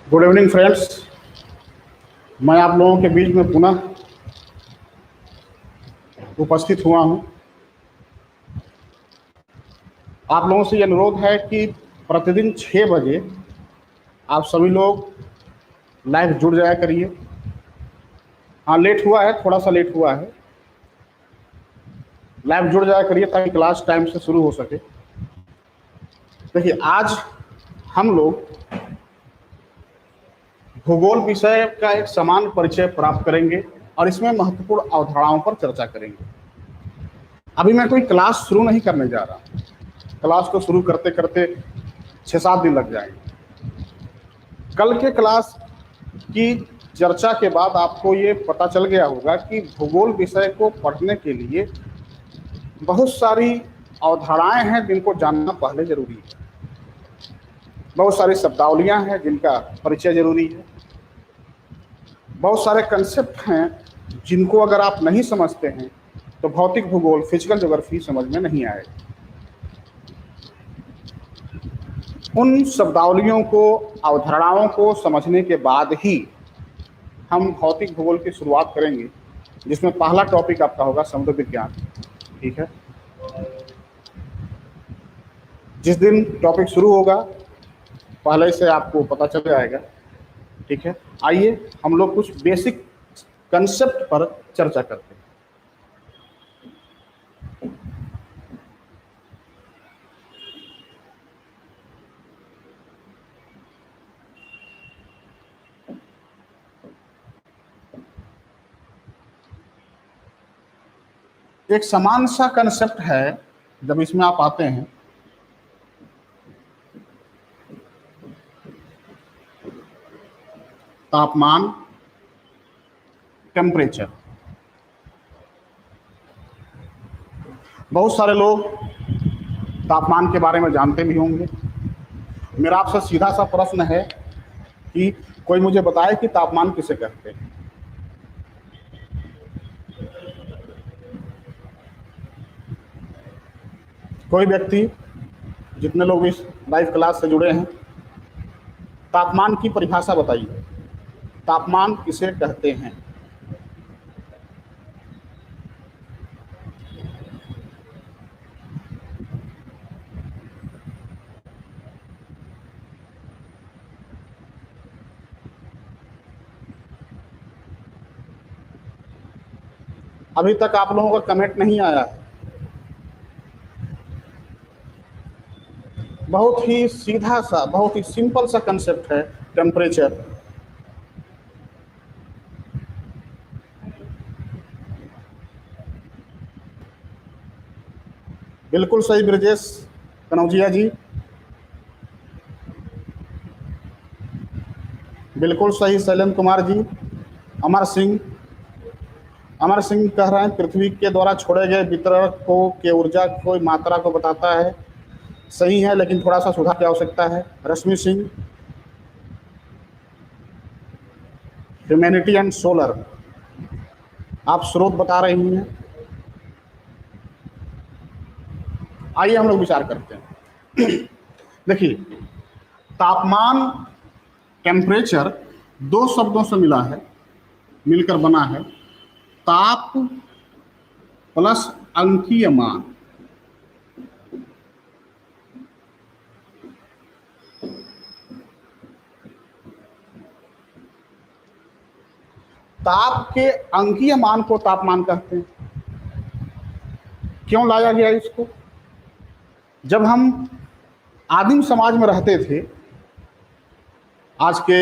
Good evening friends. मैं आप लोगों के बीच में पुनः उपस्थित हुआ हूं। आप लोगों से ये अनुरोध है कि प्रतिदिन 6 बजे आप सभी लोग लाइव जुड़ जाया करिए। हाँ, लेट हुआ है, थोड़ा सा लेट हुआ है। लाइव जुड़ जाया करिए ताकि क्लास टाइम से शुरू हो सके। देखिए, आज हम लोग भूगोल विषय का एक समान परिचय प्राप्त करेंगे और इसमें महत्वपूर्ण अवधारणाओं पर चर्चा करेंगे। अभी मैं कोई क्लास शुरू नहीं करने जा रहा। क्लास को शुरू करते करते 6-7 दिन लग जाएंगे। कल के क्लास की चर्चा के बाद आपको ये पता चल गया होगा कि भूगोल विषय को पढ़ने के लिए बहुत सारी अवधारणाएं हैं जिनको जानना पहले जरूरी है। बहुत सारी शब्दावलियां हैं जिनका परिचय जरूरी है। बहुत सारे कंसेप्ट हैं जिनको अगर आप नहीं समझते हैं तो भौतिक भूगोल, फिजिकल ज्योग्राफी समझ में नहीं आएगा। उन शब्दावलियों को, अवधारणाओं को समझने के बाद ही हम भौतिक भूगोल की शुरुआत करेंगे, जिसमें पहला टॉपिक आपका होगा समुद्र विज्ञान। ठीक है, जिस दिन टॉपिक शुरू होगा पहले से आपको पता चल जाएगा। ठीक है, आइए हम लोग कुछ बेसिक कंसेप्ट पर चर्चा करते हैं। एक समान सा कंसेप्ट है जब इसमें आप आते हैं। तापमान, टेम्परेचर। बहुत सारे लोग तापमान के बारे में जानते भी होंगे। मेरा आपसे सीधा सा प्रश्न है कि कोई मुझे बताए कि तापमान किसे कहते हैं। कोई व्यक्ति, जितने लोग इस लाइव क्लास से जुड़े हैं, तापमान की परिभाषा बताइए। तापमान किसे कहते हैं? अभी तक आप लोगों का कमेंट नहीं आया है। बहुत ही सीधा सा, बहुत ही सिंपल सा कंसेप्ट है टेम्परेचर। बिल्कुल सही ब्रजेश कनौजिया जी, बिल्कुल सही शैलेंद्र कुमार जी। अमर सिंह कह रहे हैं पृथ्वी के द्वारा छोड़े गए वितरण को के ऊर्जा को मात्रा को बताता है। सही है, लेकिन थोड़ा सा सुधार की आवश्यकता है। Rashmi Singh, humanity and solar, आप स्रोत बता रही हैं। आइए हम लोग विचार करते हैं। देखिए, तापमान, टेम्परेचर दो शब्दों से मिलकर बना है। ताप प्लस अंकीय मान। ताप के अंकीय मान को तापमान कहते हैं। क्यों लाया गया इसको? जब हम आदिम समाज में रहते थे, आज के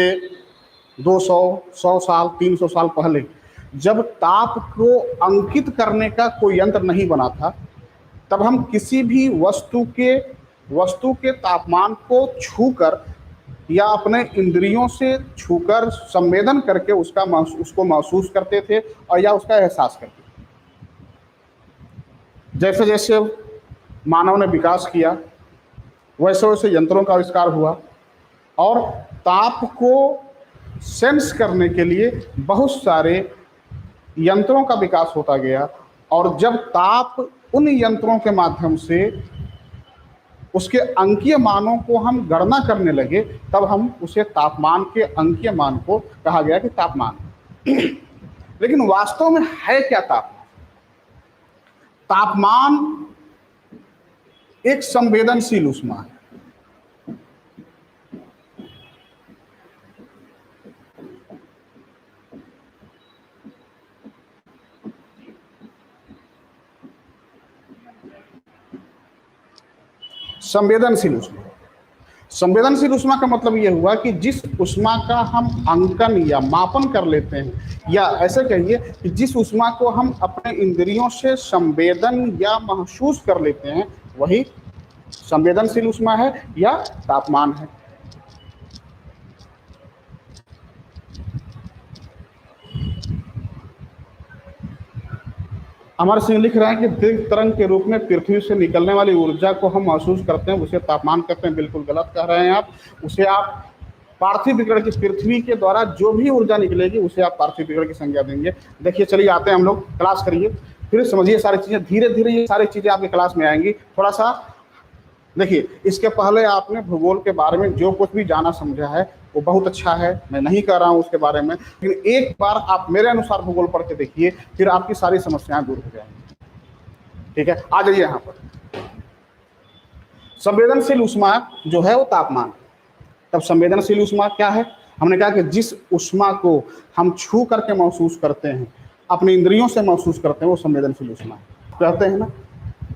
200, 100 साल, 300 साल पहले, जब ताप को अंकित करने का कोई यंत्र नहीं बना था, तब हम किसी भी वस्तु के तापमान को छूकर या अपने इंद्रियों से छूकर संवेदन करके उसको महसूस करते थे और या उसका एहसास करते थे। जैसे जैसे मानव ने विकास किया, वैसे वैसे यंत्रों का आविष्कार हुआ और ताप को सेंस करने के लिए बहुत सारे यंत्रों का विकास होता गया। और जब ताप उन यंत्रों के माध्यम से उसके अंकीय मानों को हम गणना करने लगे, तब हम उसे तापमान के अंकीय मान को कहा गया कि तापमान। लेकिन वास्तव में है क्या तापमान? तापमान एक संवेदनशील ऊष्मा है। संवेदनशील ऊष्मा। संवेदनशील ऊष्मा का मतलब यह हुआ कि जिस ऊष्मा का हम अंकन या मापन कर लेते हैं, या ऐसे कहिए कि जिस ऊष्मा को हम अपने इंद्रियों से संवेदन या महसूस कर लेते हैं, वही संवेदनशील ऊष्मा है या तापमान है। अमर सिंह लिख रहे हैं कि दीर्घ तरंग के रूप में पृथ्वी से निकलने वाली ऊर्जा को हम महसूस करते हैं, उसे तापमान कहते हैं। बिल्कुल गलत कह रहे हैं आप। उसे आप पार्थिव विकिरण की, पृथ्वी के द्वारा जो भी ऊर्जा निकलेगी उसे आप पार्थिव विकिरण की संज्ञा देंगे। देखिए, चलिए आते हैं हम लोग, क्लास करिए, फिर समझिए सारी चीजें। धीरे धीरे ये सारी चीजें आपकी क्लास में आएंगी। थोड़ा सा देखिए, इसके पहले आपने भूगोल के बारे में जो कुछ भी जाना समझा है वो बहुत अच्छा है, मैं नहीं कह रहा हूँ उसके बारे में, लेकिन एक बार आप मेरे अनुसार भूगोल पढ़ के देखिए, फिर आपकी सारी समस्याएं दूर हो जाएंगी। ठीक है, आ जाइए यहाँ पर। संवेदनशील ऊष्मा जो है वो तापमान। तब संवेदनशील ऊष्मा क्या है? हमने कहा कि जिस ऊष्मा को हम छू करके महसूस करते हैं, अपने इंद्रियों से महसूस करते हैं, वो संवेदनशील ऊष्मा है। कहते हैं ना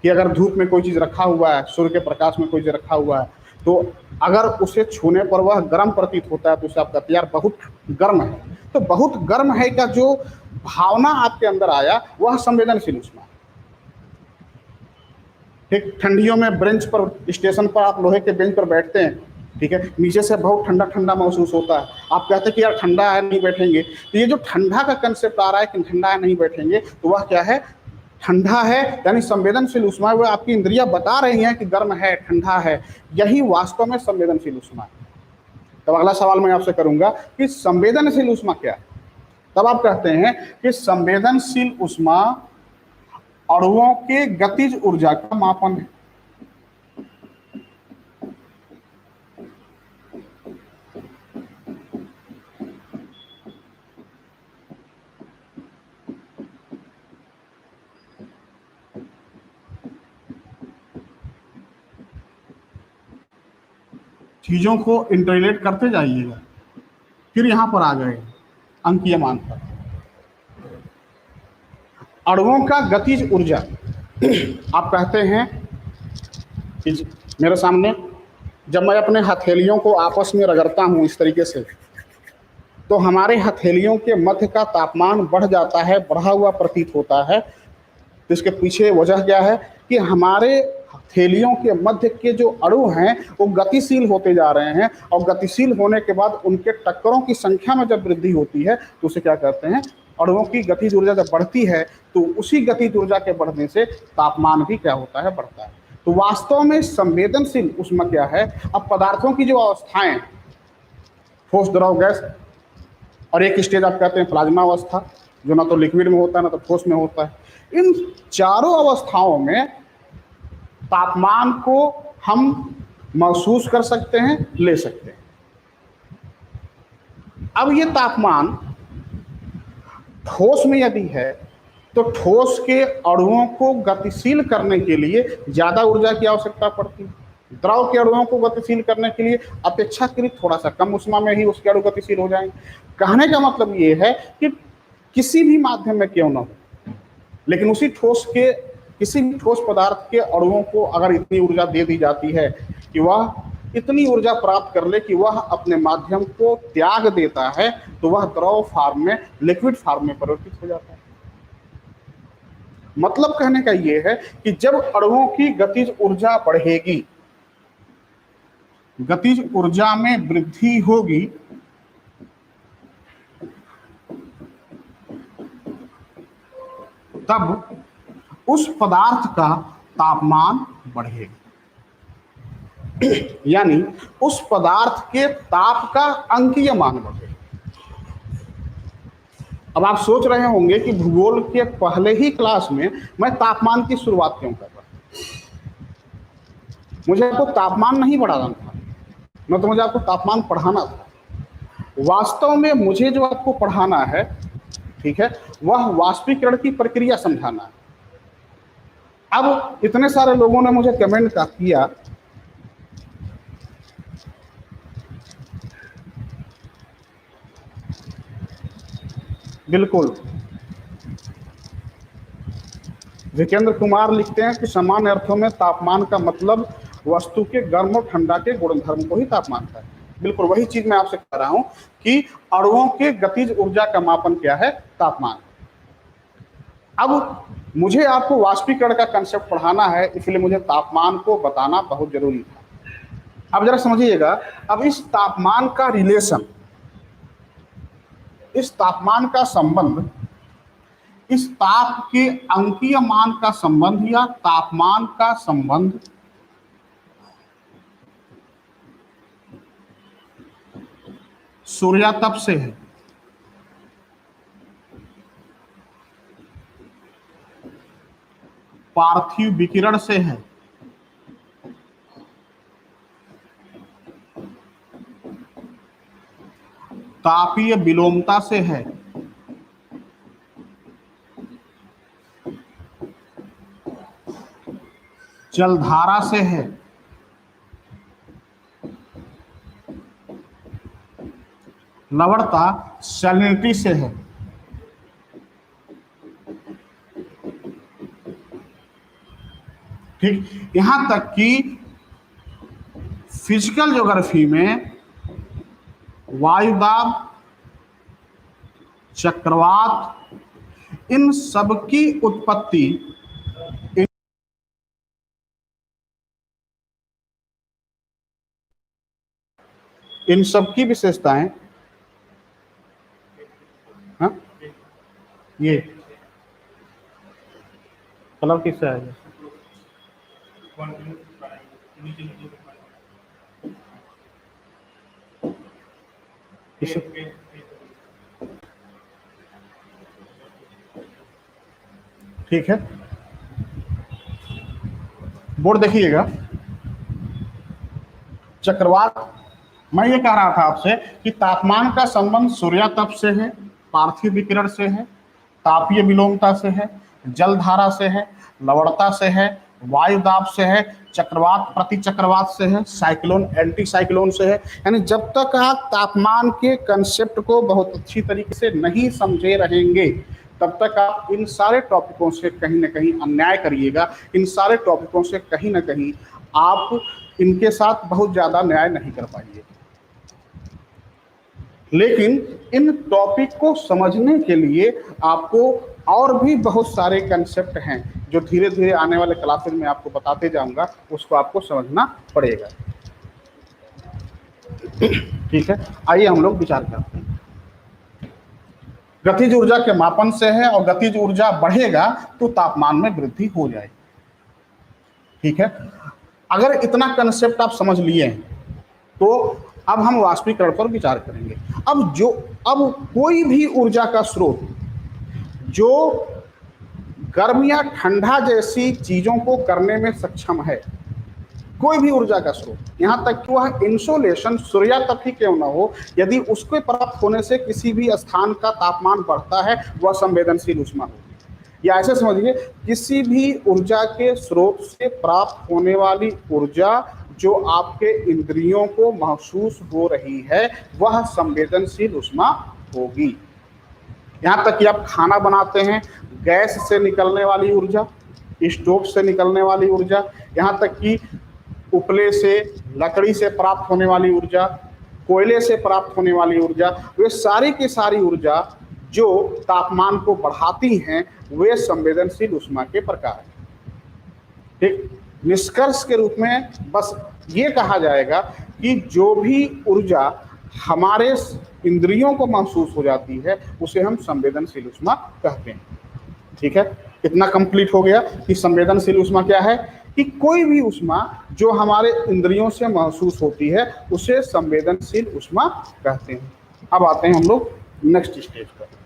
कि अगर धूप में कोई चीज रखा हुआ है, सूर्य के प्रकाश में कोई चीज रखा हुआ है, तो अगर उसे छूने पर वह गर्म प्रतीत होता है तो उसे आप कहते हैं यार बहुत गर्म है। तो बहुत गर्म है का जो भावना आपके अंदर आया वह संवेदनशील ऊष्मा है। ठीक, ठंडियों में बेंच पर, स्टेशन पर आप लोहे के बेंच पर बैठते हैं, ठीक है, नीचे से बहुत ठंडा ठंडा महसूस होता है, आप कहते हैं कि यार ठंडा है नहीं बैठेंगे। तो ये जो ठंडा का कंसेप्ट आ रहा है कि ठंडा है नहीं बैठेंगे, तो वह क्या है? ठंडा है, यानी संवेदनशील ऊष्मा है। वो आपकी इंद्रियां बता रही हैं कि गर्म है, ठंडा है, यही वास्तव में संवेदनशील ऊष्मा है। तब अगला सवाल मैं आपसे करूंगा कि संवेदनशील ऊष्मा क्या है? तब आप कहते हैं कि संवेदनशील ऊष्मा अणुओं के गतिज ऊर्जा का मापन है। चीजों को इंटरलेट करते जाइएगा, फिर यहां पर आ गए अंकीय मान पर। अणुओं का गतिज ऊर्जा आप कहते हैं कि मेरे सामने जब मैं अपने हथेलियों को आपस में रगड़ता हूं इस तरीके से, तो हमारे हथेलियों के मध्य का तापमान बढ़ जाता है, बढ़ा हुआ प्रतीत होता है। तो इसके पीछे वजह क्या है कि हमारे हथेलियों के मध्य के जो अणु हैं वो गतिशील होते जा रहे हैं, और गतिशील होने के बाद उनके टक्करों की संख्या में जब वृद्धि होती है तो उसे क्या कहते हैं? अणुओं की गतिज ऊर्जा जब बढ़ती है तो उसी गतिज ऊर्जा के बढ़ने से तापमान भी क्या होता है? बढ़ता है। तो वास्तव में संवेदनशील ऊष्मा क्या है? अब पदार्थों की जो अवस्थाएं, ठोस, द्रव, गैस, और एक स्टेज आप कहते हैं प्लाज्मा अवस्था, जो ना तो लिक्विड में होता है ना तो ठोस में होता है। इन चारों अवस्थाओं में तापमान को हम महसूस कर सकते हैं, ले सकते हैं। अब ये तापमान ठोस में यदि है तो ठोस के अणुओं को गतिशील करने के लिए ज्यादा ऊर्जा की आवश्यकता पड़ती है। द्रव के अणुओं को गतिशील करने के लिए अपेक्षाकृत थोड़ा सा कम ऊष्मा में ही उसके अणु गतिशील हो जाएंगे। कहने का मतलब ये है कि किसी भी माध्यम में क्यों ना हो, लेकिन उसी ठोस के, किसी भी ठोस पदार्थ के अणुओं को अगर इतनी ऊर्जा दे दी जाती है कि वह इतनी ऊर्जा प्राप्त कर ले कि वह अपने माध्यम को त्याग देता है, तो वह द्रव फॉर्म में, लिक्विड फॉर्म में परिवर्तित हो जाता है। मतलब कहने का यह है कि जब अणुओं की गतिज ऊर्जा बढ़ेगी, गतिज ऊर्जा में वृद्धि होगी, तब उस पदार्थ का तापमान बढ़ेगा, यानी उस पदार्थ के ताप का अंकीय मान बढ़ेगा। अब आप सोच रहे होंगे कि भूगोल के पहले ही क्लास में मैं तापमान की शुरुआत क्यों कर रहा हूं। मुझे आपको तापमान नहीं बढ़ाना था, न तो मुझे आपको तापमान बढ़ाना था। वास्तव में मुझे जो आपको पढ़ाना है, ठीक है, वह वाष्पीकरण की प्रक्रिया समझाना है। अब इतने सारे लोगों ने मुझे कमेंट किया, बिल्कुल, विकेंद्र कुमार लिखते हैं कि सामान्य अर्थों में तापमान का मतलब वस्तु के गर्म और ठंडा के गुणधर्म को ही तापमान का है। बिल्कुल वही चीज मैं आपसे कह रहा हूं कि अणुओं के गतिज ऊर्जा का मापन क्या है, तापमान। अब मुझे आपको वाष्पीकरण का कंसेप्ट पढ़ाना है, इसलिए मुझे तापमान को बताना बहुत जरूरी था। अब जरा समझिएगा, अब इस तापमान का रिलेशन, इस तापमान का संबंध, इस ताप के अंकीय मान का संबंध या तापमान का संबंध सूर्यातप से है। पार्थिव विकिरण से है, तापीय विलोमता से है, जलधारा से है, लवणता सैलिनिटी से है। ठीक, यहां तक कि फिजिकल ज्योग्राफी में वायुदाब, चक्रवात, इन सब की उत्पत्ति, इन सब की विशेषताएं, हाँ, ये कलर किससे आएगा? ठीक है, बोर्ड देखिएगा। चक्रवात, मैं ये कह रहा था आपसे कि तापमान का संबंध सूर्यातप से है, पार्थिव विकिरण से है, तापीय विलोमता से है, जलधारा से है, लवणता से है, वायुदाब से है, चक्रवात प्रति चक्रवात से है, साइक्लोन एंटी साइक्लोन से है। यानी जब तक आप तापमान के कंसेप्ट को बहुत अच्छी तरीके से नहीं समझे रहेंगे, तब तक आप इन सारे टॉपिकों से कहीं ना कहीं अन्याय करिएगा, इन सारे टॉपिकों से कहीं ना कहीं आप इनके साथ बहुत ज़्यादा न्याय नहीं कर पाएंगे। लेकिन इन टॉपिक को समझने के लिए आपको और भी बहुत सारे कंसेप्ट हैं जो धीरे धीरे आने वाले क्लासेज में आपको बताते जाऊंगा, उसको आपको समझना पड़ेगा। ठीक है, आइए हम लोग विचार करते हैं। गतिज ऊर्जा के मापन से है, और गतिज ऊर्जा बढ़ेगा तो तापमान में वृद्धि हो जाएगी। ठीक है, अगर इतना कंसेप्ट आप समझ लिए हैं तो अब हम वाष्पीकरण पर विचार करेंगे। अब कोई भी ऊर्जा का स्रोत जो गर्म या ठंडा जैसी चीजों को करने में सक्षम है, कोई भी ऊर्जा का स्रोत, यहां तक कि वह इंसोलेशन सूर्यातप ही क्यों ना हो, यदि उसके प्राप्त होने से किसी भी स्थान का तापमान बढ़ता है, वह संवेदनशील ऊष्मा होगी। या ऐसे समझिए, किसी भी ऊर्जा के स्रोत से प्राप्त होने वाली ऊर्जा जो आपके इंद्रियों को महसूस हो रही है, वह संवेदनशील ऊष्मा होगी। यहाँ तक कि आप खाना बनाते हैं, गैस से निकलने वाली ऊर्जा, स्टोव से निकलने वाली ऊर्जा, यहाँ तक कि उपले से, लकड़ी से प्राप्त होने वाली ऊर्जा, कोयले से प्राप्त होने वाली ऊर्जा, वे सारी की सारी ऊर्जा जो तापमान को बढ़ाती हैं, वे संवेदनशील ऊष्मा के प्रकार हैं। ठीक, निष्कर्ष के रूप में बस ये कहा जाएगा कि जो भी ऊर्जा हमारे इंद्रियों को महसूस हो जाती है, उसे हम संवेदनशील ऊष्मा कहते हैं। ठीक है, इतना कंप्लीट हो गया कि संवेदनशील ऊष्मा क्या है, कि कोई भी ऊष्मा जो हमारे इंद्रियों से महसूस होती है, उसे संवेदनशील ऊष्मा कहते हैं। अब आते हैं हम लोग नेक्स्ट स्टेज पर।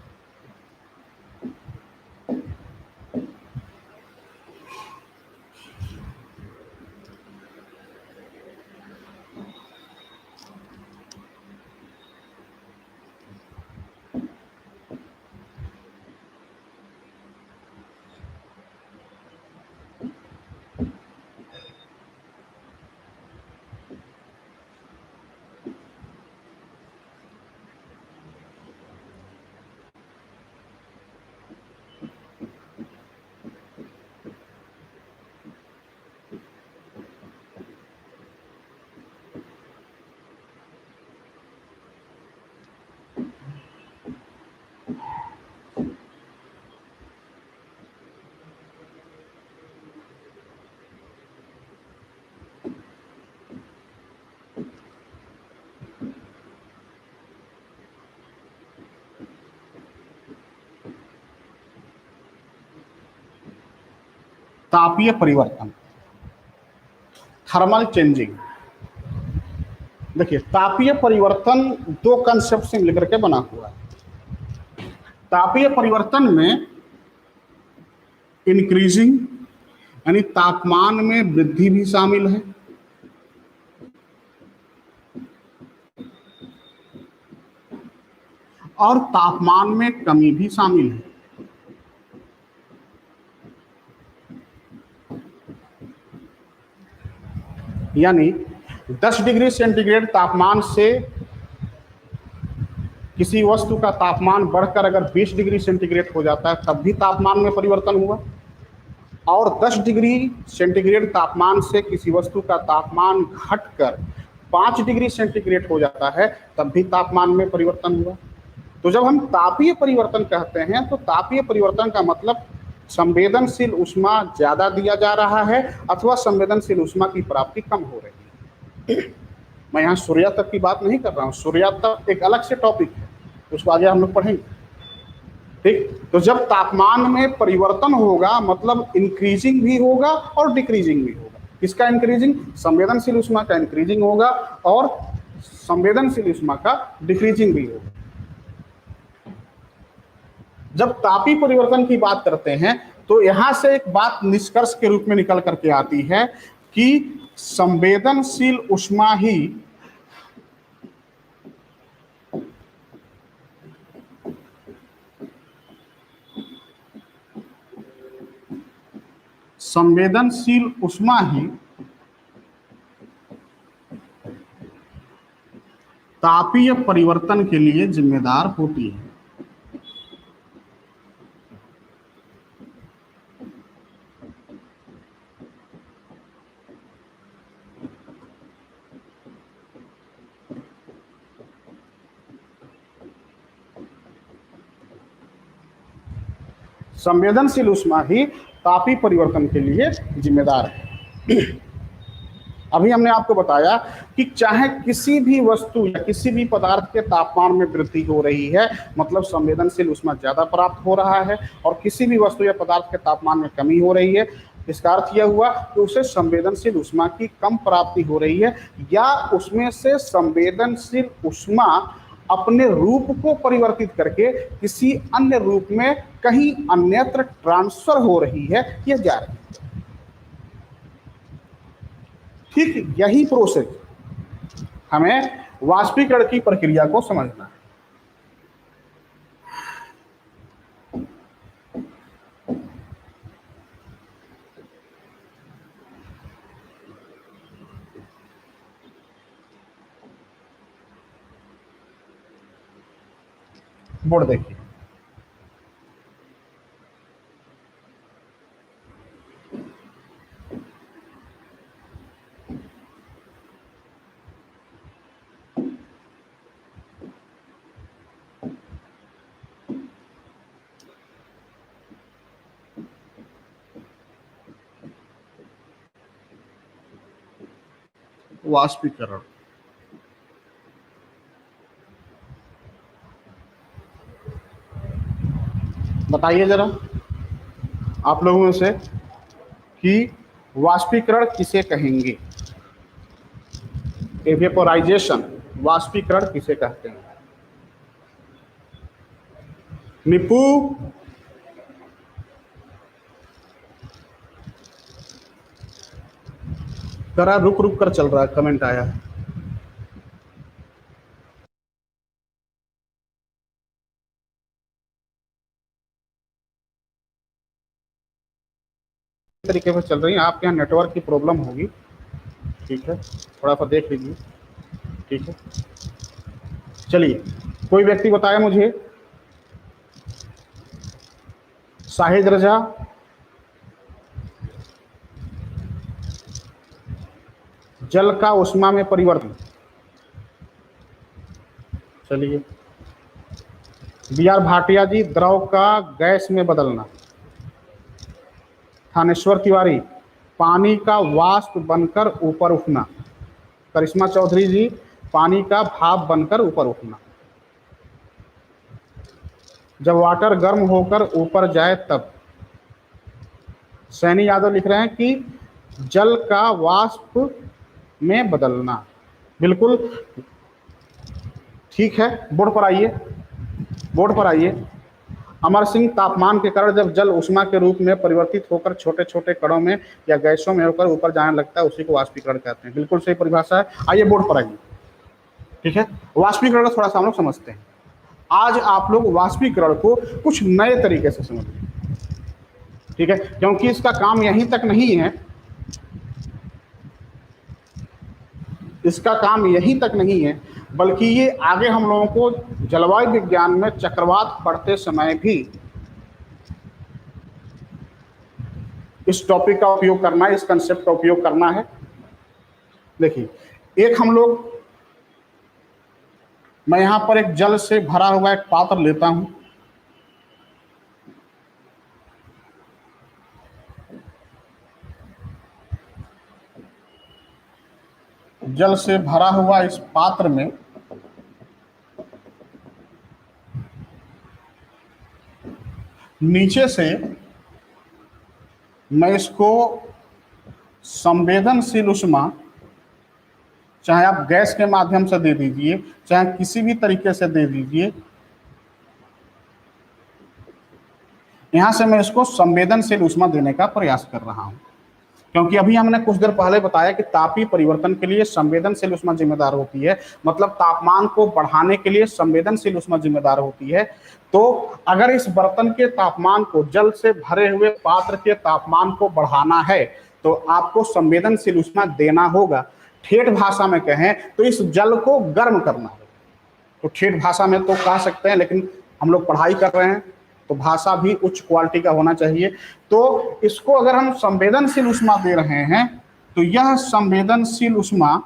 तापीय परिवर्तन, थर्मल चेंजिंग। देखिए, तापीय परिवर्तन दो कंसेप्ट से मिलकर के बना हुआ है। तापीय परिवर्तन में इंक्रीजिंग यानी तापमान में वृद्धि भी शामिल है, और तापमान में कमी भी शामिल है। यानी 10 डिग्री सेंटीग्रेड तापमान से किसी वस्तु का तापमान बढ़कर अगर 20 डिग्री सेंटीग्रेड हो जाता है तब भी तापमान में परिवर्तन हुआ, और 10 डिग्री सेंटीग्रेड तापमान से किसी वस्तु का तापमान घटकर 5 डिग्री सेंटीग्रेड हो जाता है तब भी तापमान में परिवर्तन हुआ। तो जब हम तापीय परिवर्तन कहते हैं तो तापीय परिवर्तन का मतलब संवेदनशील ऊष्मा ज्यादा दिया जा रहा है अथवा संवेदनशील ऊष्मा की प्राप्ति कम हो रही है। मैं यहाँ सूर्या तक की बात नहीं कर रहा हूँ, सूर्या तक एक अलग से टॉपिक है, उसको आगे हम लोग पढ़ेंगे। ठीक, तो जब तापमान में परिवर्तन होगा मतलब इंक्रीजिंग भी होगा और डिक्रीजिंग भी होगा। किसका इंक्रीजिंग? संवेदनशील ऊष्मा का इंक्रीजिंग होगा और संवेदनशील ऊष्मा का डिक्रीजिंग भी होगा। जब तापीय परिवर्तन की बात करते हैं तो यहां से एक बात निष्कर्ष के रूप में निकल करके आती है कि संवेदनशील ऊष्मा ही तापीय परिवर्तन के लिए जिम्मेदार होती है। संवेदनशील ऊष्मा ही तापीय परिवर्तन के लिए जिम्मेदार है। अभी हमने आपको बताया कि चाहे किसी भी वस्तु या किसी भी पदार्थ के तापमान में वृद्धि हो रही है मतलब संवेदनशील ऊष्मा ज्यादा प्राप्त हो रहा है, और किसी भी वस्तु या पदार्थ के तापमान में कमी हो रही है, इसका अर्थ यह हुआ कि उसे संवेदनशील ऊष्मा की कम प्राप्ति हो रही है, या उसमें से संवेदनशील ऊष्मा अपने रूप को परिवर्तित करके किसी अन्य रूप में कहीं अन्यत्र ट्रांसफर हो रही है या जा रही है। ठीक यही प्रोसेस हमें वाष्पीकरण की प्रक्रिया को समझना है। बोर्ड देखिए, वाष्पीकरण। बताइए जरा आप लोगों में से कि वाष्पीकरण किसे कहेंगे? एवेपोराइजेशन वाष्पीकरण किसे कहते हैं? निपू, जरा रुक रुक कर चल रहा है, कमेंट आया है। तरीके से चल रही है, आपके यहाँ नेटवर्क की प्रॉब्लम होगी। ठीक है, थोड़ा सा देख लीजिए। ठीक है, चलिए कोई व्यक्ति बताए मुझे, शाहिद रजा, जल का उष्मा में परिवर्तन। चलिए, बी आर भाटिया जी, द्रव का गैस में बदलना। थानेश्वर तिवारी, पानी का वाष्प बनकर ऊपर उठना। करिश्मा चौधरी जी, पानी का भाप बनकर ऊपर उठना। जब वाटर गर्म होकर ऊपर जाए तब। सैनी यादव लिख रहे हैं कि जल का वाष्प में बदलना। बिल्कुल ठीक है, बोर्ड पर आइए, बोर्ड पर आइए। अमर सिंह, तापमान के कारण जब जल उष्मा के रूप में परिवर्तित होकर छोटे छोटे कणों में या गैसों में होकर ऊपर जाने लगता है, उसी को वाष्पीकरण कहते हैं। बिल्कुल सही परिभाषा है। आइए बोर्ड पर आइए। ठीक है, वाष्पीकरण को थोड़ा सा हम लोग समझते हैं। आज आप लोग वाष्पीकरण को कुछ नए तरीके से समझिए। ठीक है, क्योंकि इसका काम यहीं तक नहीं है, इसका काम यहीं तक नहीं है, बल्कि ये आगे हम लोगों को जलवायु विज्ञान में चक्रवात पढ़ते समय भी इस टॉपिक का उपयोग करना है, इस कंसेप्ट का उपयोग करना है। देखिए, एक हम लोग, मैं यहां पर एक जल से भरा हुआ एक पात्र लेता हूं, जल से भरा हुआ इस पात्र में नीचे से मैं इसको संवेदनशील उष्मा, चाहे आप गैस के माध्यम से दे दीजिए, चाहे किसी भी तरीके से दे दीजिए, यहां से मैं इसको संवेदनशील उष्मा देने का प्रयास कर रहा हूं। क्योंकि अभी हमने कुछ देर पहले बताया कि तापीय परिवर्तन के लिए संवेदनशील उष्मा जिम्मेदार होती है, मतलब तापमान को बढ़ाने के लिए संवेदनशील उष्मा जिम्मेदार होती है। तो अगर इस बर्तन के तापमान को, जल से भरे हुए पात्र के तापमान को बढ़ाना है, तो आपको संवेदनशील उष्मा देना होगा। ठेठ भाषा में कहें तो इस जल को गर्म करना है। तो ठेठ भाषा में तो कह सकते हैं, लेकिन हम लोग पढ़ाई कर रहे हैं तो भाषा भी उच्च क्वालिटी का होना चाहिए। तो इसको अगर हम संवेदनशील उष्मा दे रहे हैं, तो यह संवेदनशील उष्मा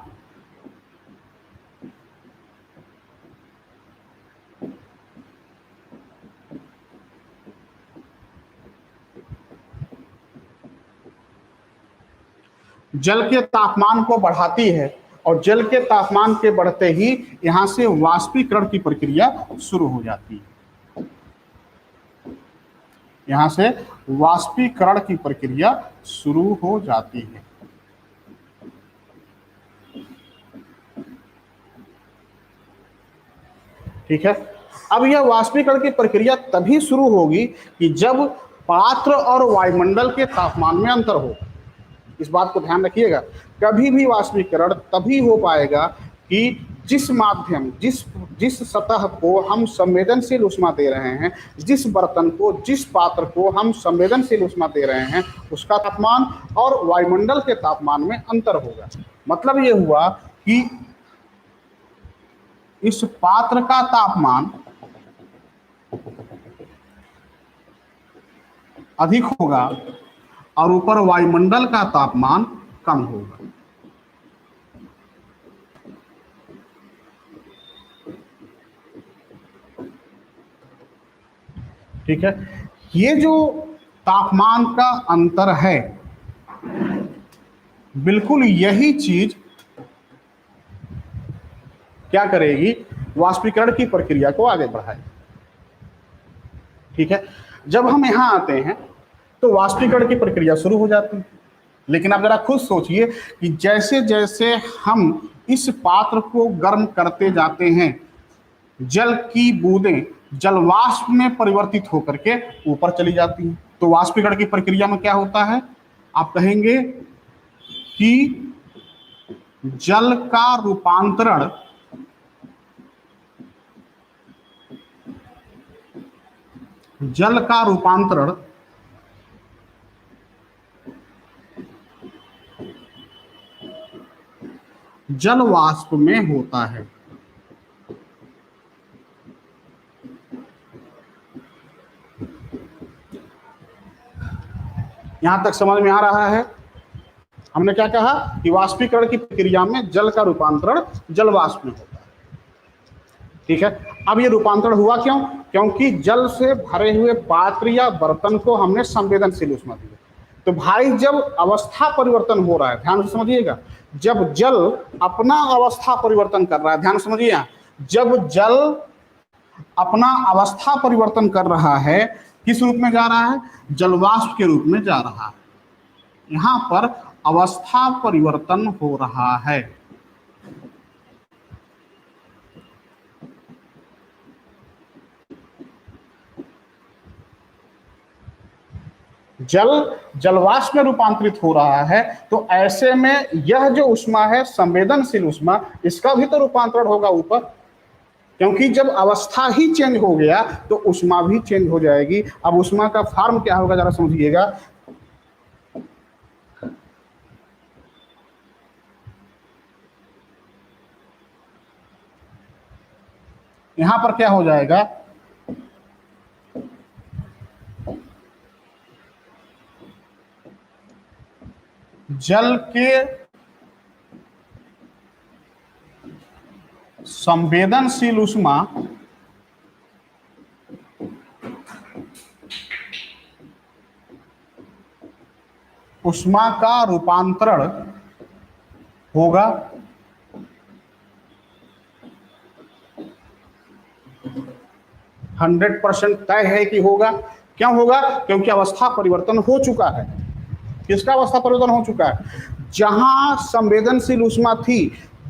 जल के तापमान को बढ़ाती है, और जल के तापमान के बढ़ते ही यहां से वाष्पीकरण की प्रक्रिया शुरू हो जाती है। यहां से वाष्पीकरण की प्रक्रिया शुरू हो जाती है। ठीक है, अब यह वाष्पीकरण की प्रक्रिया तभी शुरू होगी कि जब पात्र और वायुमंडल के तापमान में अंतर हो। इस बात को ध्यान रखिएगा, कभी भी वाष्पीकरण तभी हो पाएगा कि जिस माध्यम, जिस सतह को हम संवेदनशील उष्मा दे रहे हैं, जिस बर्तन को, जिस पात्र को हम संवेदनशील उष्मा दे रहे हैं, उसका तापमान और वायुमंडल के तापमान में अंतर होगा। मतलब ये हुआ कि इस पात्र का तापमान अधिक होगा और ऊपर वायुमंडल का तापमान कम होगा। ठीक है, ये जो तापमान का अंतर है, बिल्कुल यही चीज क्या करेगी, वाष्पीकरण की प्रक्रिया को आगे बढ़ाएगी। ठीक है, जब हम यहां आते हैं तो वाष्पीकरण की प्रक्रिया शुरू हो जाती है। लेकिन आप जरा खुद सोचिए कि जैसे जैसे हम इस पात्र को गर्म करते जाते हैं, जल की बूंदें जलवाष्प में परिवर्तित होकर के ऊपर चली जाती हैं। तो वाष्पीकरण की प्रक्रिया में क्या होता है, आप कहेंगे कि जल का रूपांतरण जल वाष्प में होता है। यहां तक समझ में आ रहा है? हमने क्या कहा कि वाष्पीकरण की प्रक्रिया में जल का रूपांतरण जल वाष्प में होता है। ठीक है, अब ये रूपांतरण हुआ क्यों? क्योंकि जल से भरे हुए पात्र या बर्तन को हमने संवेदनशील उष्मा दी। तो भाई जब अवस्था परिवर्तन हो रहा है, ध्यान से समझिएगा, जब जल अपना अवस्था परिवर्तन कर रहा है, ध्यान समझिए, जब जल अपना अवस्था परिवर्तन कर रहा है, किस रूप में जा रहा है? जलवाष्प के रूप में जा रहा है। यहां पर अवस्था परिवर्तन हो रहा है। जल जलवाष्प में रूपांतरित हो रहा है, तो ऐसे में यह जो ऊष्मा है संवेदनशील ऊष्मा, इसका भी तो रूपांतरण होगा ऊपर, क्योंकि जब अवस्था ही चेंज हो गया तो ऊष्मा भी चेंज हो जाएगी। अब ऊष्मा का फॉर्म क्या होगा जरा समझिएगा। यहां पर क्या हो जाएगा, जल के संवेदनशील ऊष्मा ऊष्मा का रूपांतरण होगा 100% तय है कि होगा। क्यों होगा? क्योंकि अवस्था परिवर्तन हो चुका है। किसका अवस्था परिवर्तन हो चुका है? जहां संवेदनशील ऊष्मा थी,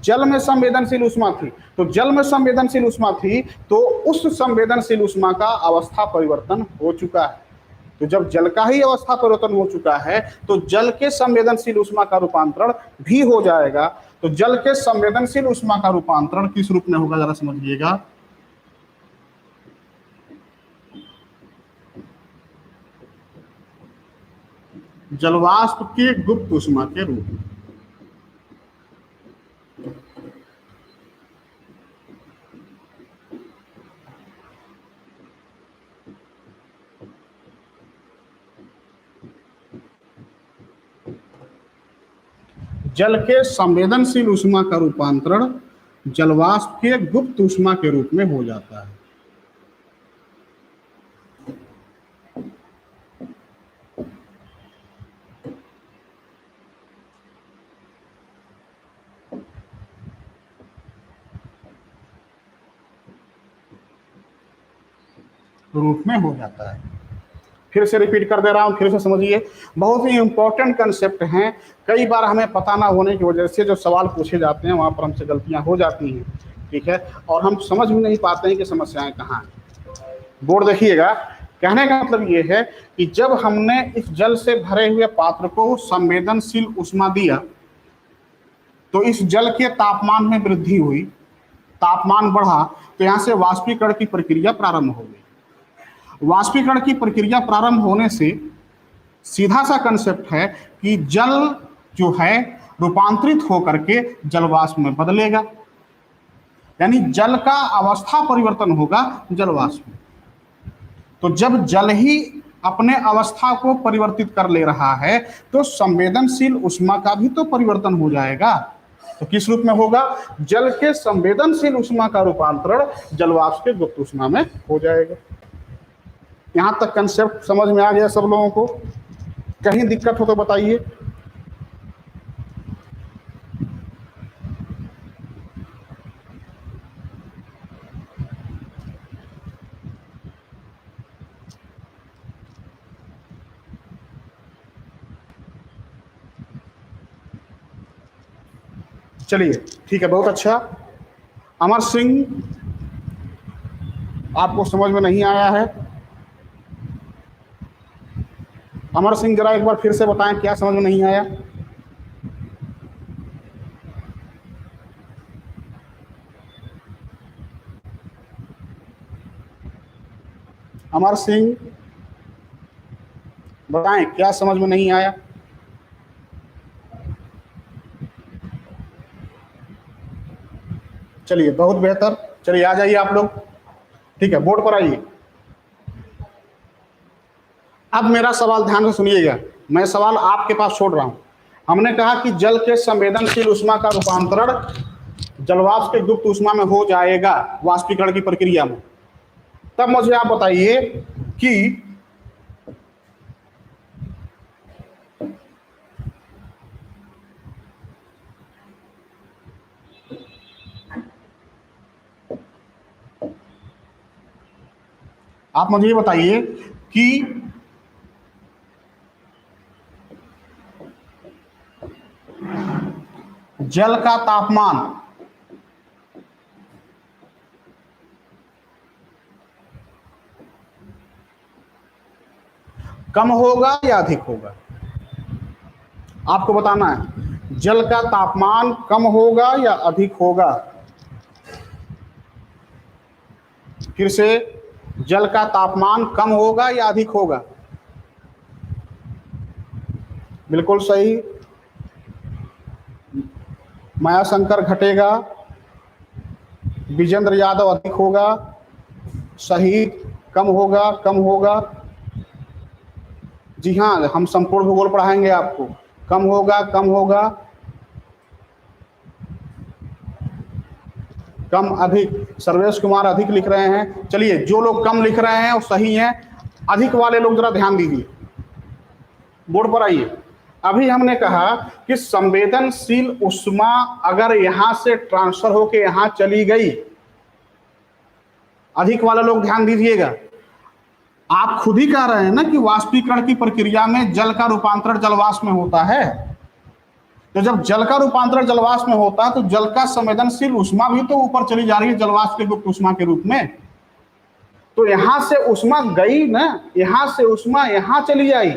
जल में संवेदनशील ऊष्मा थी, तो जल में संवेदनशील ऊष्मा थी, तो उस संवेदनशील ऊष्मा का अवस्था परिवर्तन हो चुका है। तो जब जल का ही अवस्था परिवर्तन हो चुका है, तो जल के संवेदनशील ऊष्मा का रूपांतरण भी हो जाएगा। तो जल के संवेदनशील ऊष्मा का रूपांतरण किस रूप में होगा जरा समझिएगा। जलवाष्प के गुप्त ऊष्मा के रूप में। जल के संवेदनशील ऊष्मा का रूपांतरण जलवाष्प के गुप्त ऊष्मा के रूप में हो जाता है। रूप में हो जाता है। फिर से रिपीट कर दे रहा हूं, फिर से समझिए, बहुत ही इंपॉर्टेंट कंसेप्ट हैं। कई बार हमें पता ना होने की वजह से जो सवाल पूछे जाते हैं वहां पर हमसे गलतियां हो जाती हैं, ठीक है, और हम समझ भी नहीं पाते हैं कि समस्याएं कहाँ हैं। बोर्ड देखिएगा, कहने का मतलब ये है कि जब हमने इस जल से भरे हुए पात्र को संवेदनशील ऊष्मा दिया, तो इस जल के तापमान में वृद्धि हुई, तापमान बढ़ा, तो यहां से वाष्पीकरण की प्रक्रिया प्रारंभ हो गई। वाष्पीकरण की प्रक्रिया प्रारंभ होने से सीधा सा कंसेप्ट है कि जल जो है रूपांतरित होकर के जलवाष्प में बदलेगा, यानी जल का अवस्था परिवर्तन होगा जलवाष्प में। तो जब जल ही अपने अवस्था को परिवर्तित कर ले रहा है, तो संवेदनशील ऊष्मा का भी तो परिवर्तन हो जाएगा। तो किस रूप में होगा? जल के संवेदनशील ऊष्मा का रूपांतरण जलवाष्प के गुप्त ऊष्मा में हो जाएगा। यहां तक कंसेप्ट समझ में आ गया सब लोगों को? कहीं दिक्कत हो तो बताइए। चलिए ठीक है, बहुत अच्छा। अमर सिंह, आपको समझ में नहीं आया है? अमर सिंह जरा एक बार फिर से बताएं, क्या समझ में नहीं आया? अमर सिंह बताएं, क्या समझ में नहीं आया? चलिए बहुत बेहतर, चलिए आ जाइए आप लोग, ठीक है, बोर्ड पर आइए। अब मेरा सवाल ध्यान से सुनिएगा, मैं सवाल आपके पास छोड़ रहा हूं। हमने कहा कि जल के संवेदनशील ऊष्मा का रूपांतरण जलवाष्प के गुप्त ऊष्मा में हो जाएगा वाष्पीकरण की प्रक्रिया में। तब मुझे आप बताइए कि आप मुझे ये बताइए कि जल का तापमान कम होगा या अधिक होगा, आपको बताना है। जल का तापमान कम होगा या अधिक होगा। फिर से, जल का तापमान कम होगा या अधिक होगा। बिल्कुल सही, मायाशंकर घटेगा, विजेंद्र यादव अधिक होगा, शहीद कम होगा, कम होगा। जी हाँ, हम संपूर्ण भूगोल पढ़ाएंगे आपको। कम होगा, कम होगा, कम अधिक। सर्वेश कुमार अधिक लिख रहे हैं। चलिए, जो लोग कम लिख रहे हैं वो सही हैं, अधिक वाले लोग जरा ध्यान दीजिए, बोर्ड पर आइए। अभी हमने कहा कि संवेदनशील ऊष्मा अगर यहां से ट्रांसफर होकर यहां चली गई, अधिक वाले लोग ध्यान दीजिएगा। आप खुद ही कह रहे हैं ना कि वाष्पीकरण की प्रक्रिया में जल का रूपांतरण जलवाष्प में होता है। तो जब जल का रूपांतरण जलवाष्प में होता है तो जल का संवेदनशील ऊष्मा भी तो ऊपर चली जा रही है जलवाष्प के गुप्त ऊष्मा के रूप में। तो यहां से ऊष्मा गई ना, यहां से ऊष्मा यहां चली आई,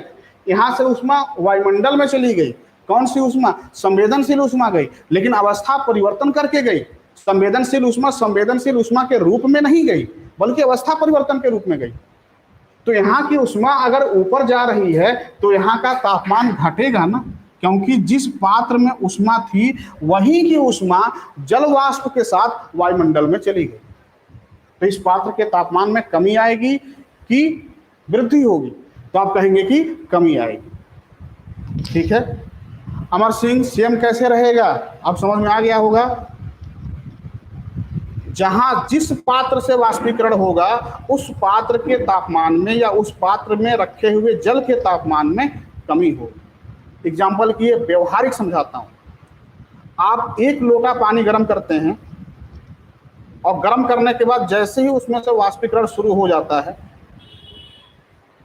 यहां से ऊष्मा वायुमंडल में चली गई। कौन सी ऊष्मा? संवेदनशील ऊष्मा गई, लेकिन अवस्था परिवर्तन करके गई। संवेदनशील ऊष्मा के रूप में नहीं गई, बल्कि अवस्था परिवर्तन के रूप में गई। तो यहाँ की ऊष्मा अगर ऊपर जा रही है तो यहाँ का तापमान घटेगा ना, क्योंकि जिस पात्र में ऊष्मा थी वही की ऊष्मा जल वाष्प के साथ वायुमंडल में चली गई। तो इस पात्र के तापमान में कमी आएगी कि वृद्धि होगी? तो आप कहेंगे कि कमी आएगी। ठीक है, अमर सिंह, सेम कैसे रहेगा? आप समझ में आ गया होगा। जहां जिस पात्र से वाष्पीकरण होगा उस पात्र के तापमान में या उस पात्र में रखे हुए जल के तापमान में कमी होगी। एग्जाम्पल की व्यवहारिक समझाता हूं। आप एक लोटा पानी गर्म करते हैं और गर्म करने के बाद जैसे ही उसमें से वाष्पीकरण शुरू हो जाता है,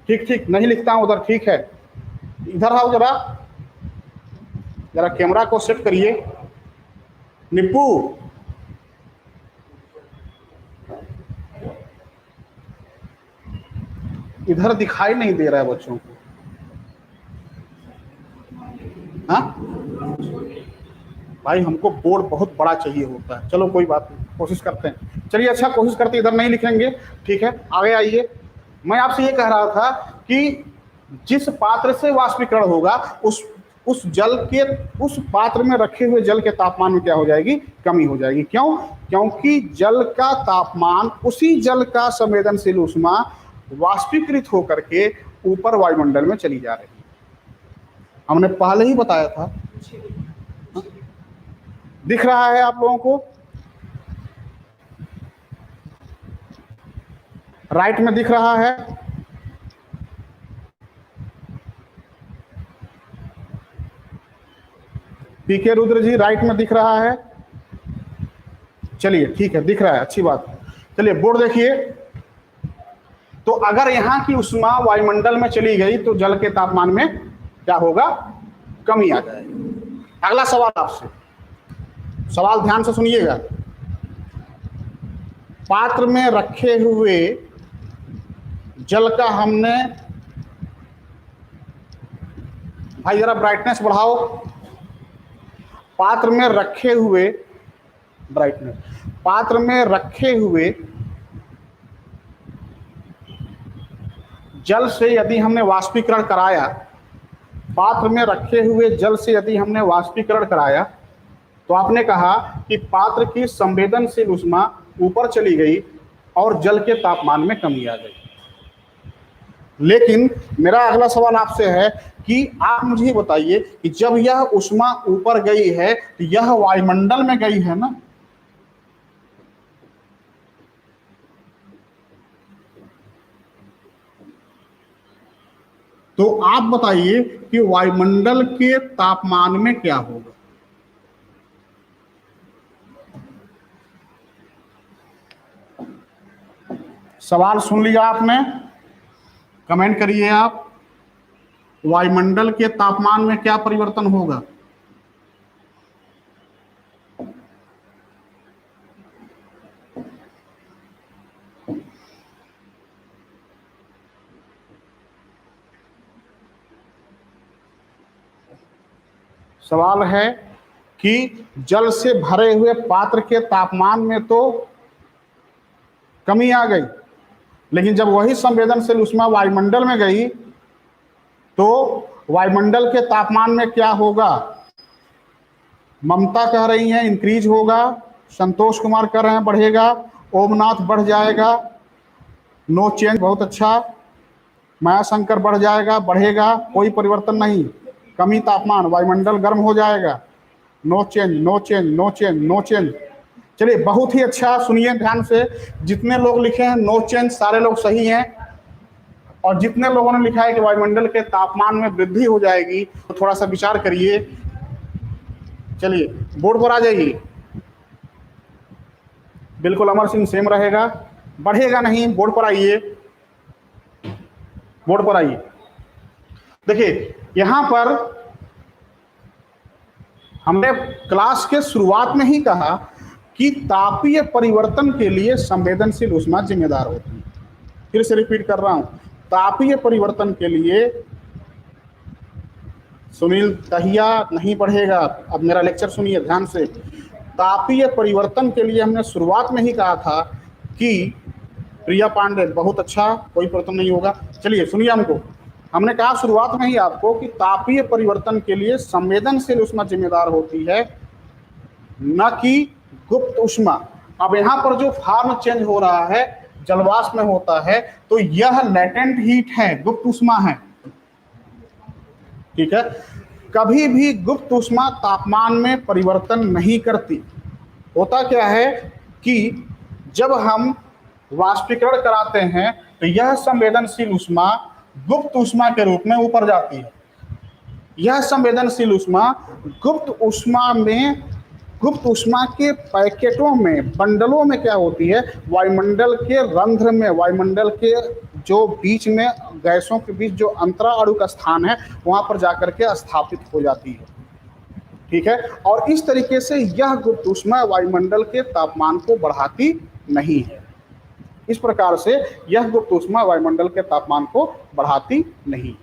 ठीक ठीक नहीं लिखता हूं उधर, ठीक है, इधर आओ जरा, जरा कैमरा को सेट करिए। निप्पू, इधर दिखाई नहीं दे रहा है बच्चों को। हाँ भाई, हमको बोर्ड बहुत बड़ा चाहिए होता है। चलो कोई बात नहीं, कोशिश करते हैं। चलिए अच्छा, कोशिश करते, इधर नहीं लिखेंगे, ठीक है, आगे आइए। मैं आपसे ये कह रहा था कि जिस पात्र से वाष्पीकरण होगा उस जल के, उस पात्र में रखे हुए जल के तापमान में क्या हो जाएगी? कमी हो जाएगी। क्यों? क्योंकि जल का तापमान, उसी जल का संवेदनशील ऊष्मा वाष्पीकृत होकर के ऊपर वायुमंडल में चली जा रही है। हमने पहले ही बताया था। दिख रहा है आप लोगों को? राइट में दिख रहा है? पीके रुद्र जी, राइट में दिख रहा है? चलिए ठीक है, दिख रहा है, अच्छी बात। चलिए बोर्ड देखिए। तो अगर यहां की ऊष्मा वायुमंडल में चली गई तो जल के तापमान में क्या होगा? कमी आ जाएगी। अगला सवाल आपसे, सवाल ध्यान से सुनिएगा। पात्र में रखे हुए जल का हमने, भाई जरा ब्राइटनेस बढ़ाओ। पात्र में रखे हुए, ब्राइटनेस, पात्र में रखे हुए जल से यदि हमने वाष्पीकरण कराया, पात्र में रखे हुए जल से यदि हमने वाष्पीकरण कराया, तो आपने कहा कि पात्र की संवेदनशील ऊष्मा ऊपर चली गई और जल के तापमान में कमी आ गई। लेकिन मेरा अगला सवाल आपसे है कि आप मुझे बताइए कि जब यह ऊष्मा ऊपर गई है तो यह वायुमंडल में गई है ना? तो आप बताइए कि वायुमंडल के तापमान में क्या होगा? सवाल सुन लिया आपने? कमेंट करिए आप। वायुमंडल के तापमान में क्या परिवर्तन होगा? सवाल है कि जल से भरे हुए पात्र के तापमान में तो कमी आ गई, लेकिन जब वही संवेदनशील ऊष्मा वायुमंडल में गई तो वायुमंडल के तापमान में क्या होगा? ममता कह रही हैं इंक्रीज होगा, संतोष कुमार कह रहे हैं बढ़ेगा, ओमनाथ बढ़ जाएगा, नो चेंज बहुत अच्छा, माया शंकर बढ़ जाएगा, बढ़ेगा, कोई परिवर्तन नहीं, कमी तापमान, वायुमंडल गर्म हो जाएगा, no change no change no change no change. चलिए बहुत ही अच्छा, सुनिए ध्यान से, जितने लोग लिखे हैं नो चेंज सारे लोग सही हैं, और जितने लोगों ने लिखा है कि वायुमंडल के तापमान में वृद्धि हो जाएगी तो थोड़ा सा विचार करिए। चलिए बोर्ड पर आ जाइए। बिल्कुल अमर सिंह सेम रहेगा, बढ़ेगा नहीं, बोर्ड पर आइए, बोर्ड पर आइए। देखिए यहां पर हमने क्लास के शुरुआत में ही कहा कि तापीय परिवर्तन के लिए संवेदनशील ऊष्मा जिम्मेदार होती है। फिर से रिपीट कर रहा हूं, तापीय परिवर्तन के लिए सुनील कहिया नहीं बढ़ेगा। अब मेरा लेक्चर सुनिए ध्यान से। तापीय परिवर्तन के लिए हमने शुरुआत में ही कहा था कि प्रिया पांडे बहुत अच्छा, कोई परिवर्तन नहीं होगा। चलिए सुनिए, हमने कहा शुरुआत में ही आपको कि तापीय परिवर्तन के लिए संवेदनशील ऊष्मा जिम्मेदार होती है, न कि गुप्त ऊष्मा। अब यहाँ पर जो फॉर्म चेंज हो रहा है जलवाष्प में होता है तो यह लेटेंट हीट है, गुप्त ऊष्मा है, ठीक है। कभी भी गुप्त ऊष्मा तापमान में परिवर्तन नहीं करती। होता क्या है कि जब हम वाष्पीकरण कराते हैं तो यह संवेदनशील ऊष्मा गुप्त ऊष्मा के रूप में ऊपर जाती है। यह संवेदनशील ऊष्मा गुप्त ऊष्मा के पैकेटों में, बंडलों में क्या होती है, वायुमंडल के रंध्र में, वायुमंडल के जो बीच में गैसों के बीच जो अंतरा अणु का स्थान है वहां पर जाकर के स्थापित हो जाती है, ठीक है। और इस तरीके से यह गुप्त ऊष्मा वायुमंडल के तापमान को बढ़ाती नहीं है। इस प्रकार से यह गुप्त ऊष्मा वायुमंडल के तापमान को बढ़ाती नहीं।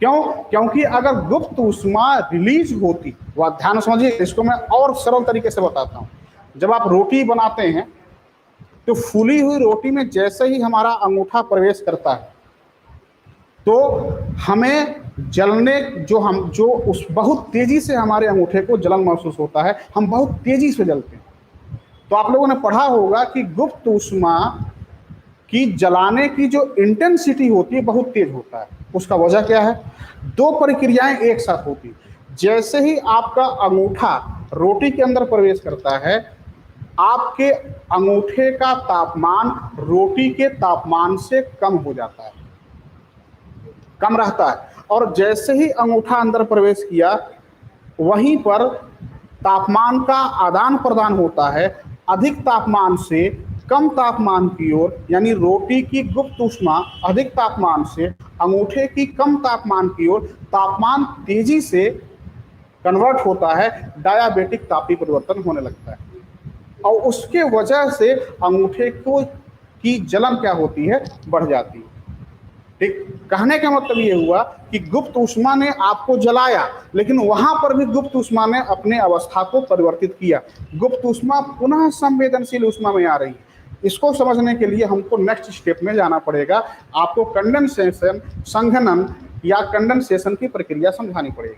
क्यों? क्योंकि अगर गुप्त ऊष्मा रिलीज होती, वह ध्यान समझिए, इसको मैं और सरल तरीके से बताता हूं। जब आप रोटी बनाते हैं तो फूली हुई रोटी में जैसे ही हमारा अंगूठा प्रवेश करता है तो हमें जलने जो उस बहुत तेजी से हमारे अंगूठे को जलन महसूस होता है, हम बहुत तेजी से जलते हैं। तो आप लोगों ने पढ़ा होगा कि गुप्त ऊष्मा की जलाने की जो इंटेंसिटी होती है बहुत तेज होता है। उसका वजह क्या है? दो प्रक्रियाएं एक साथ होती है। जैसे ही आपका अंगूठा रोटी के अंदर प्रवेश करता है, आपके अंगूठे का तापमान रोटी के तापमान से कम हो जाता है, कम रहता है। और जैसे ही अंगूठा अंदर प्रवेश किया, वहीं पर तापमान का आदान प्रदान होता है, अधिक तापमान से कम तापमान की ओर, यानी रोटी की गुप्त ऊष्मा अधिक तापमान से अंगूठे की कम तापमान की ओर तापमान तेजी से कन्वर्ट होता है, डायाबेटिक तापीय परिवर्तन होने लगता है। और उसके वजह से अंगूठे की जलन क्या होती है? बढ़ जाती है। ठीक, कहने का मतलब ये हुआ कि गुप्त ऊष्मा ने आपको जलाया, लेकिन वहां पर भी गुप्त ऊष्मा ने अपने अवस्था को परिवर्तित किया। गुप्त ऊष्मा पुनः संवेदनशील ऊष्मा में आ रही है। इसको समझने के लिए हमको नेक्स्ट स्टेप में जाना पड़ेगा। आपको कंडेंसेशन, संघनन या कंडेंसेशन की प्रक्रिया समझानी पड़ेगी।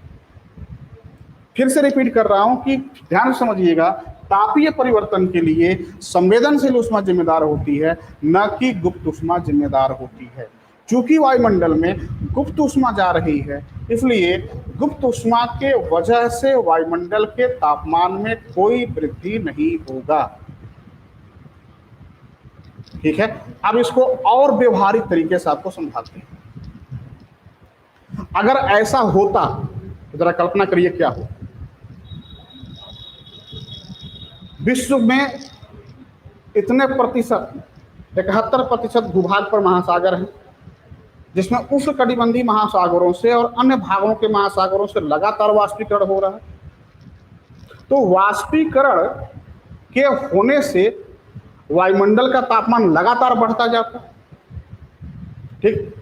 फिर से रिपीट कर रहा हूं कि ध्यान समझिएगा, तापीय परिवर्तन के लिए संवेदनशील ऊष्मा जिम्मेदार होती है, न कि गुप्त ऊष्मा जिम्मेदार होती है। चूंकि वायुमंडल में गुप्त ऊष्मा जा रही है, इसलिए गुप्त ऊष्मा के वजह से वायुमंडल के तापमान में कोई वृद्धि नहीं होगा, ठीक है। अब इसको और व्यवहारिक तरीके से आपको समझाते हैं। अगर ऐसा होता तो जरा कल्पना करिए क्या हो। विश्व में इतने प्रतिशत 71% भूभाग पर महासागर है, जिसमें उष्णकटिबंधीय महासागरों से और अन्य भागों के महासागरों से लगातार वाष्पीकरण हो रहा है। तो वाष्पीकरण के होने से वायुमंडल का तापमान लगातार बढ़ता जाता, ठीक।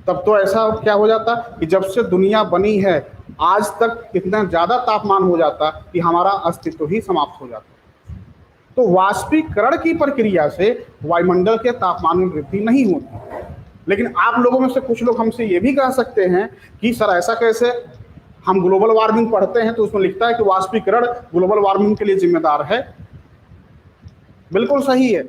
तब तो ऐसा क्या हो जाता कि जब से दुनिया बनी है आज तक इतना ज्यादा तापमान हो जाता कि हमारा अस्तित्व ही समाप्त हो जाता। तो वाष्पीकरण की प्रक्रिया से वायुमंडल के तापमान में वृद्धि नहीं होती। लेकिन आप लोगों में से कुछ लोग हमसे ये भी कह सकते हैं कि सर ऐसा कैसे, हम ग्लोबल वार्मिंग पढ़ते हैं तो उसमें लिखता है कि वाष्पीकरण ग्लोबल वार्मिंग के लिए जिम्मेदार है। बिल्कुल सही है।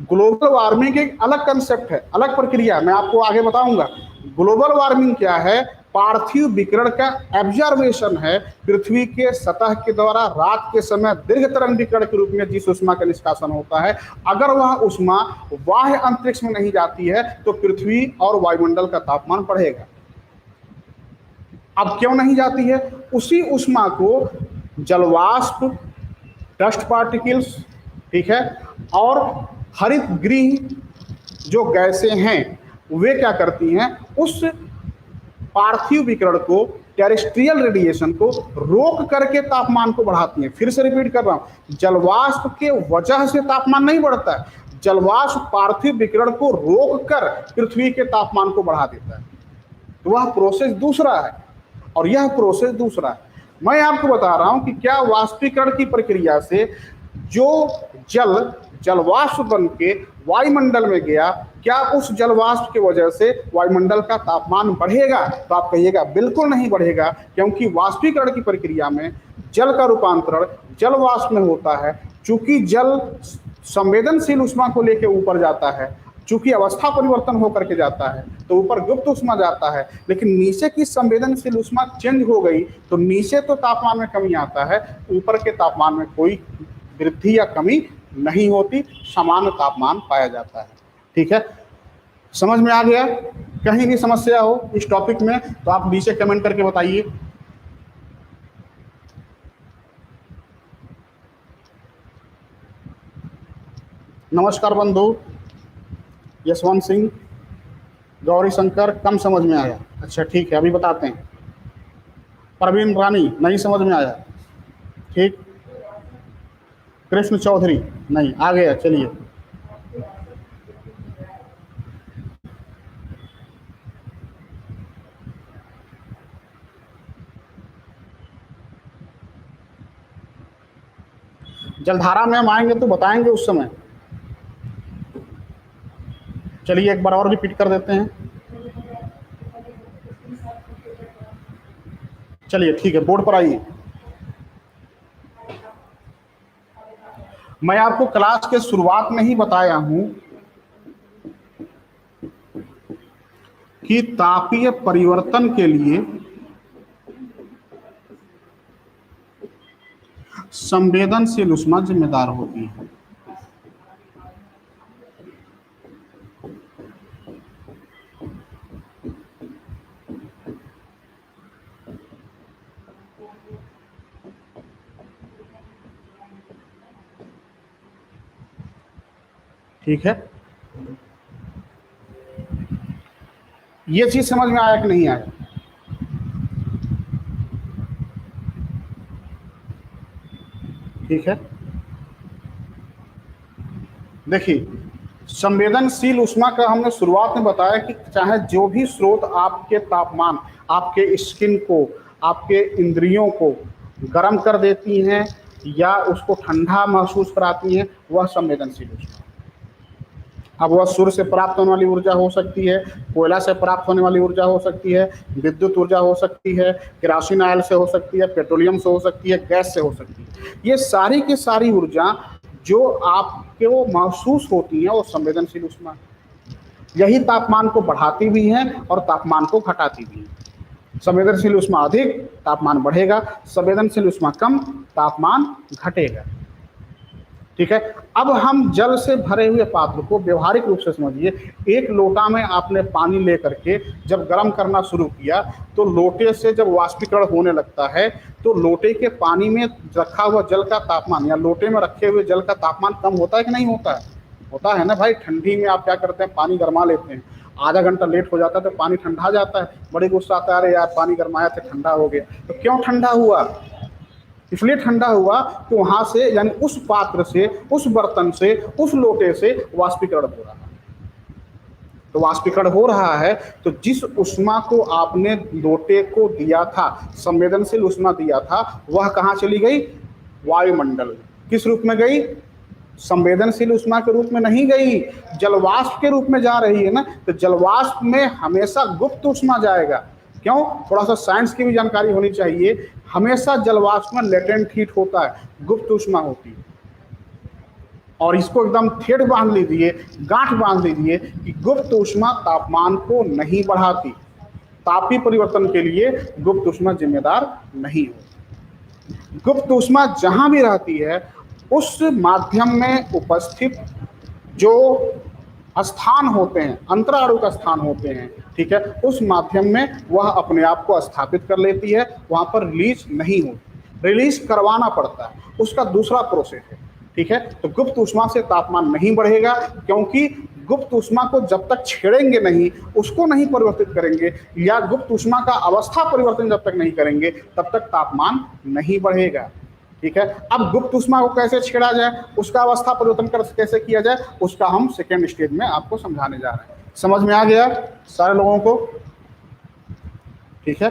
ग्लोबल वार्मिंग एक अलग कंसेप्ट है, अलग प्रक्रिया, मैं आपको आगे बताऊंगा। ग्लोबल वार्मिंग क्या है? पार्थिव विकिरण का एब्जॉर्बेशन है, पृथ्वी के सतह के द्वारा रात के समय दीर्घ तरंग विकिरण के रूप में जिस उष्मा का निष्कासन होता है, अगर वह उष्मा बाह्य अंतरिक्ष में नहीं जाती है तो पृथ्वी और वायुमंडल का तापमान बढ़ेगा। अब क्यों नहीं जाती है? उसी उष्मा को जलवाष्प, डस्ट पार्टिकल्स, ठीक है, और हरित गृह जो गैसें हैं वे क्या करती हैं? उस पार्थिव विकिरण को, टेरेस्ट्रियल रेडिएशन को रोक करके तापमान को बढ़ाती हैं। फिर से रिपीट कर रहा हूं, जलवाष्प के वजह से तापमान नहीं बढ़ता है, जलवाष्प पार्थिव विकिरण को रोक कर पृथ्वी के तापमान को बढ़ा देता है। तो वह प्रोसेस दूसरा है और यह प्रोसेस दूसरा है। मैं आपको बता रहा हूं कि क्या वाष्पीकरण की प्रक्रिया से जो जलवाष्प बन के वायुमंडल में गया, क्या उस जलवाष्प की वजह से वायुमंडल का तापमान बढ़ेगा? तो आप कहिएगा बिल्कुल नहीं बढ़ेगा, क्योंकि वाष्पीकरण की प्रक्रिया में जल का रूपांतरण जलवाष्प में होता है। चूंकि जल संवेदनशील उष्मा को लेकर ऊपर जाता है, चूंकि अवस्था परिवर्तन होकर के जाता है तो ऊपर गुप्त उष्मा जाता है, लेकिन नीचे की संवेदनशील उष्मा चेंज हो गई तो नीचे तो तापमान में कमी आता है, ऊपर के तापमान में कोई वृद्धि या कमी नहीं होती, समान तापमान पाया जाता है। ठीक है, समझ में आ गया? कहीं भी समस्या हो इस टॉपिक में तो आप नीचे कमेंट करके बताइए। नमस्कार बंधु, यशवंत सिंह, गौरी शंकर, कम समझ में आया? अच्छा ठीक है, अभी बताते हैं। परवीन रानी, नहीं समझ में आया? ठीक। कृष्ण चौधरी, नहीं आ गया, चलिए। जलधारा में हम आएंगे तो बताएंगे उस समय। चलिए एक बार और रिपीट कर देते हैं। चलिए ठीक है, बोर्ड पर आइए। मैं आपको क्लास के शुरुआत में ही बताया हूं कि तापीय परिवर्तन के लिए संवेदनशील उष्मा जिम्मेदार होती है। ठीक है, ये चीज समझ में आया कि नहीं आया? ठीक है, देखिए संवेदनशील उष्मा का हमने शुरुआत में बताया कि चाहे जो भी स्रोत आपके तापमान, आपके स्किन को, आपके इंद्रियों को गर्म कर देती हैं या उसको ठंडा महसूस कराती हैं, वह संवेदनशील उष्मा। अब वह सूर्य से प्राप्त होने वाली ऊर्जा हो सकती है, कोयला से प्राप्त होने वाली ऊर्जा हो सकती है, विद्युत ऊर्जा हो सकती है, केरोसिन ऑयल से हो सकती है, पेट्रोलियम से हो सकती है, गैस से हो सकती है। ये सारी की सारी ऊर्जा जो आपको महसूस होती है वो संवेदनशील उष्मा, यही तापमान को बढ़ाती भी है और तापमान को घटाती भी है। संवेदनशील उष्मा अधिक, तापमान बढ़ेगा, संवेदनशील उष्मा कम, तापमान घटेगा। ठीक है, अब हम जल से भरे हुए पात्र को व्यवहारिक रूप से समझिए। एक लोटा में आपने पानी लेकर के जब गर्म करना शुरू किया तो लोटे से जब वाष्पीकरण होने लगता है तो लोटे के पानी में रखा हुआ जल का तापमान या लोटे में रखे हुए जल का तापमान कम होता है कि नहीं होता है? होता है ना भाई। ठंडी में आप क्या करते हैं, पानी गर्मा लेते हैं, आधा घंटा लेट हो जाता है तो पानी ठंडा जाता है, बड़ी गुस्सा आता है, अरे यार पानी गर्माया था ठंडा हो गया। तो क्यों ठंडा हुआ? इसलिए ठंडा हुआ कि वहां से, यानी उस पात्र से, उस बर्तन से, उस लोटे से वाष्पीकरण हो रहा है। तो वाष्पीकरण हो रहा है, तो जिस ऊष्मा को आपने लोटे को दिया था, संवेदनशील ऊष्मा दिया था, वह कहाँ चली गई? वायुमंडल। किस रूप में गई? संवेदनशील ऊष्मा के रूप में नहीं गई, जलवाष्प के रूप में जा रही है ना। तो जलवाष्प में हमेशा गुप्त ऊष्मा जाएगा। क्यों? थोड़ा सा साइंस की भी जानकारी होनी चाहिए। हमेशा जलवाष्प में लेटेंट हीट होता है, गुप्त ऊष्मा होती है। और इसको एकदम ठेठ बांध लीजिए, गांठ बांध लीजिए कि गुप्त ऊष्मा तापमान को नहीं बढ़ाती। तापीय परिवर्तन के लिए गुप्त ऊष्मा जिम्मेदार नहीं होती। गुप्त ऊष्मा जहां भी रहती है, उस माध्यम में उपस्थित जो स्थान होते हैं, अंतराणु का स्थान होते हैं, ठीक है, उस माध्यम में वह अपने आप को स्थापित कर लेती है, वहां पर रिलीज नहीं होती। रिलीज करवाना पड़ता है, उसका दूसरा प्रोसेस है, ठीक है। तो गुप्त ऊष्मा से तापमान नहीं बढ़ेगा, क्योंकि गुप्त ऊष्मा को जब तक छेड़ेंगे नहीं, उसको नहीं परिवर्तित करेंगे, या गुप्त ऊष्मा का अवस्था परिवर्तन जब तक नहीं करेंगे, तब तक तापमान नहीं बढ़ेगा, ठीक है। अब गुप्त ऊष्मा को कैसे छेड़ा जाए, उसका अवस्था परिवर्तन कैसे किया जाए, उसका हम सेकेंड स्टेज में आपको समझाने जा रहे हैं। समझ में आ गया सारे लोगों को? ठीक है,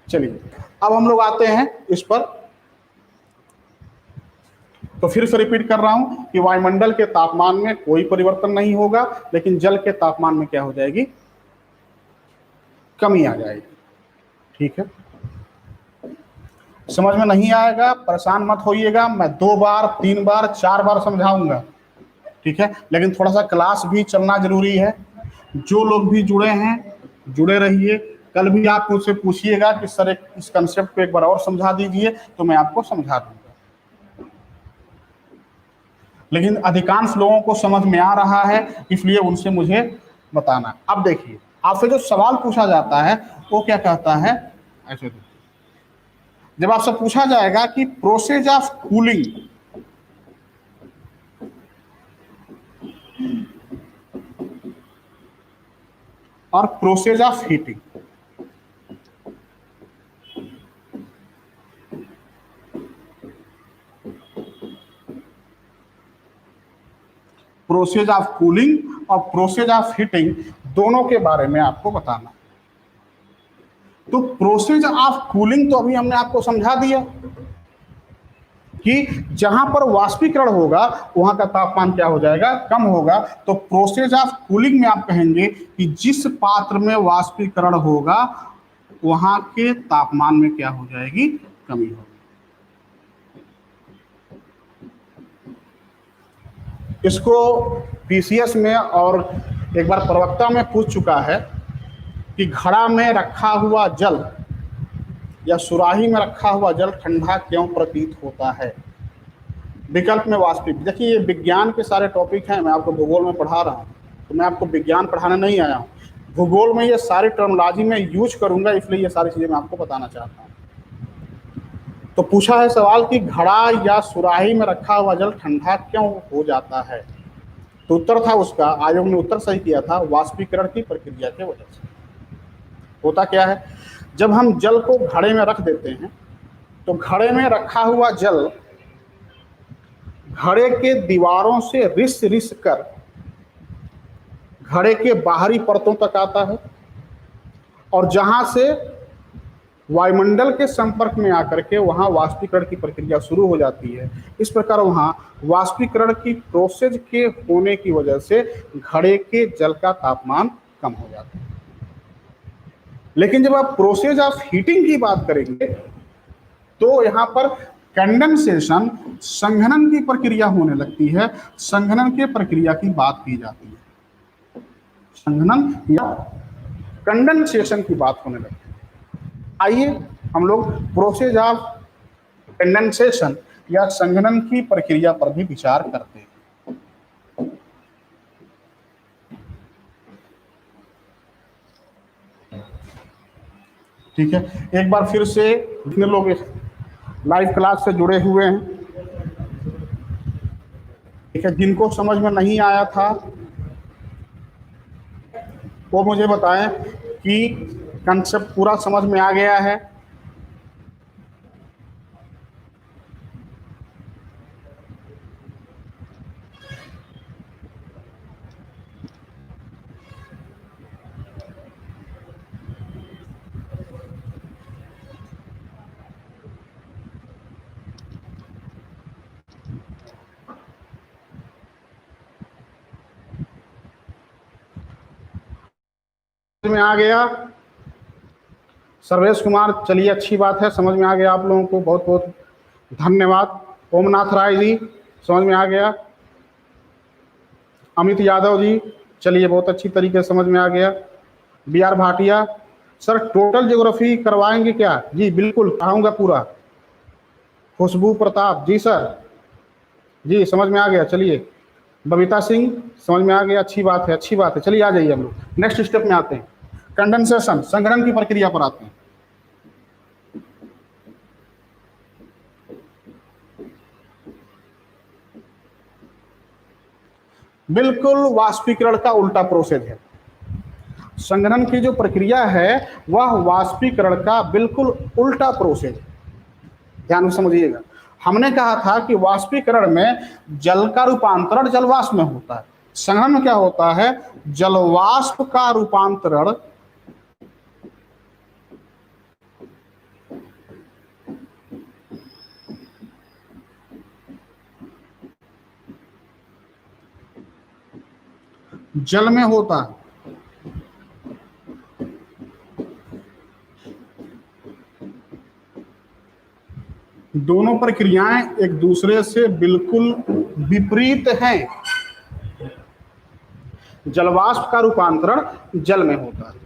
चलिए अब हम लोग आते हैं इस पर। तो फिर से रिपीट कर रहा हूं कि वायुमंडल के तापमान में कोई परिवर्तन नहीं होगा, लेकिन जल के तापमान में क्या हो जाएगी? कमी आ जाएगी, ठीक है। समझ में नहीं आएगा परेशान मत होइएगा, मैं 2 बार 3 बार 4 बार समझाऊंगा, ठीक है। लेकिन थोड़ा सा क्लास भी चलना जरूरी है। जो लोग भी जुड़े हैं जुड़े रहिए। कल भी आप मुझसे पूछिएगा कि सर इस कंसेप्ट को एक बार और समझा दीजिए, तो मैं आपको समझा दूंगा। लेकिन अधिकांश लोगों को समझ में आ रहा है, इसलिए उनसे मुझे बताना। अब देखिए, आपसे जो सवाल पूछा जाता है वो क्या कहता है, ऐसे देखिए, जब आपसे पूछा जाएगा कि प्रोसेस ऑफ कूलिंग और process of heating, process of cooling और प्रोसेस ऑफ हीटिंग, दोनों के बारे में आपको बताना। तो प्रोसेस ऑफ कूलिंग तो अभी हमने आपको समझा दिया कि जहां पर वाष्पीकरण होगा वहां का तापमान क्या हो जाएगा? कम होगा। तो प्रोसेस ऑफ कूलिंग में आप कहेंगे कि जिस पात्र में वाष्पीकरण होगा वहां के तापमान में क्या हो जाएगी? कमी होगी। इसको पीसीएस में और एक बार प्रवक्ता में पूछ चुका है कि घड़ा में रखा हुआ जल या सुराही में रखा हुआ जल ठंडा क्यों प्रतीत होता है? विकल्प में वाष्पिक। देखिए ये विज्ञान के सारे टॉपिक हैं, मैं आपको भूगोल में पढ़ा रहा हूँ, तो मैं आपको विज्ञान पढ़ाने नहीं आया हूँ। भूगोल में ये सारी टर्मोलॉजी में यूज करूंगा, इसलिए ये सारी चीजें मैं आपको बताना चाहता हूँ। तो पूछा है सवाल कि घड़ा या सुराही में रखा हुआ जल ठंडा क्यों हो जाता है? तो उत्तर था उसका, आयोग ने उत्तर सही किया था, वाष्पीकरण की प्रक्रिया के वजह से। होता क्या है, जब हम जल को घड़े में रख देते हैं, तो घड़े में रखा हुआ जल घड़े के दीवारों से रिस रिस कर घड़े के बाहरी परतों तक आता है, और जहां से वायुमंडल के संपर्क में आकर के वहां वाष्पीकरण की प्रक्रिया शुरू हो जाती है। इस प्रकार वहां वाष्पीकरण की प्रोसेस के होने की वजह से घड़े के जल का तापमान कम हो जाता है। लेकिन जब आप प्रोसेस ऑफ हीटिंग की बात करेंगे, तो यहां पर कंडेंसेशन, संघनन की प्रक्रिया होने लगती है। संघनन की प्रक्रिया की बात की जाती है, संघनन या कंडेंसेशन की बात होने लगती है। आइए हम लोग प्रोसेस ऑफ कंडेंसेशन या संघनन की प्रक्रिया पर भी विचार करते हैं। ठीक है, एक बार फिर से जितने लोग लाइव क्लास से जुड़े हुए हैं, ठीक है, जिनको समझ में नहीं आया था वो मुझे बताएं कि कंसेप्ट पूरा समझ में आ गया है। में आ गया? सर्वेश कुमार, चलिए अच्छी बात है, समझ में आ गया आप लोगों को, बहुत बहुत धन्यवाद। ओमनाथ राय जी, समझ में आ गया। अमित यादव जी, चलिए बहुत अच्छी तरीके से समझ में आ गया। B R Bhatia, sir total geography करवाएंगे क्या? जी बिल्कुल कराऊंगा पूरा। खुशबू प्रताप जी, सर जी समझ में आ गया। चलिए बबीता सिंह, समझ में आ गया, अच्छी बात है, अच्छी बात है। चलिए आ जाइए हम लोग नेक्स्ट स्टेप में आते हैं। कंडेंसेशन, संघनन की प्रक्रिया पर आते हैं। बिल्कुल वाष्पीकरण का उल्टा प्रोसेस है। संघनन की जो प्रक्रिया है वह वाष्पीकरण का बिल्कुल उल्टा प्रोसेस है। ध्यान से समझिएगा, हमने कहा था कि वाष्पीकरण में जल का रूपांतरण जलवाष्प में होता है। संघनन में क्या होता है? जलवाष्प का रूपांतरण जल में होता है। दोनों प्रक्रियाएं एक दूसरे से बिल्कुल विपरीत हैं। जलवाष्प का रूपांतरण जल में होता है।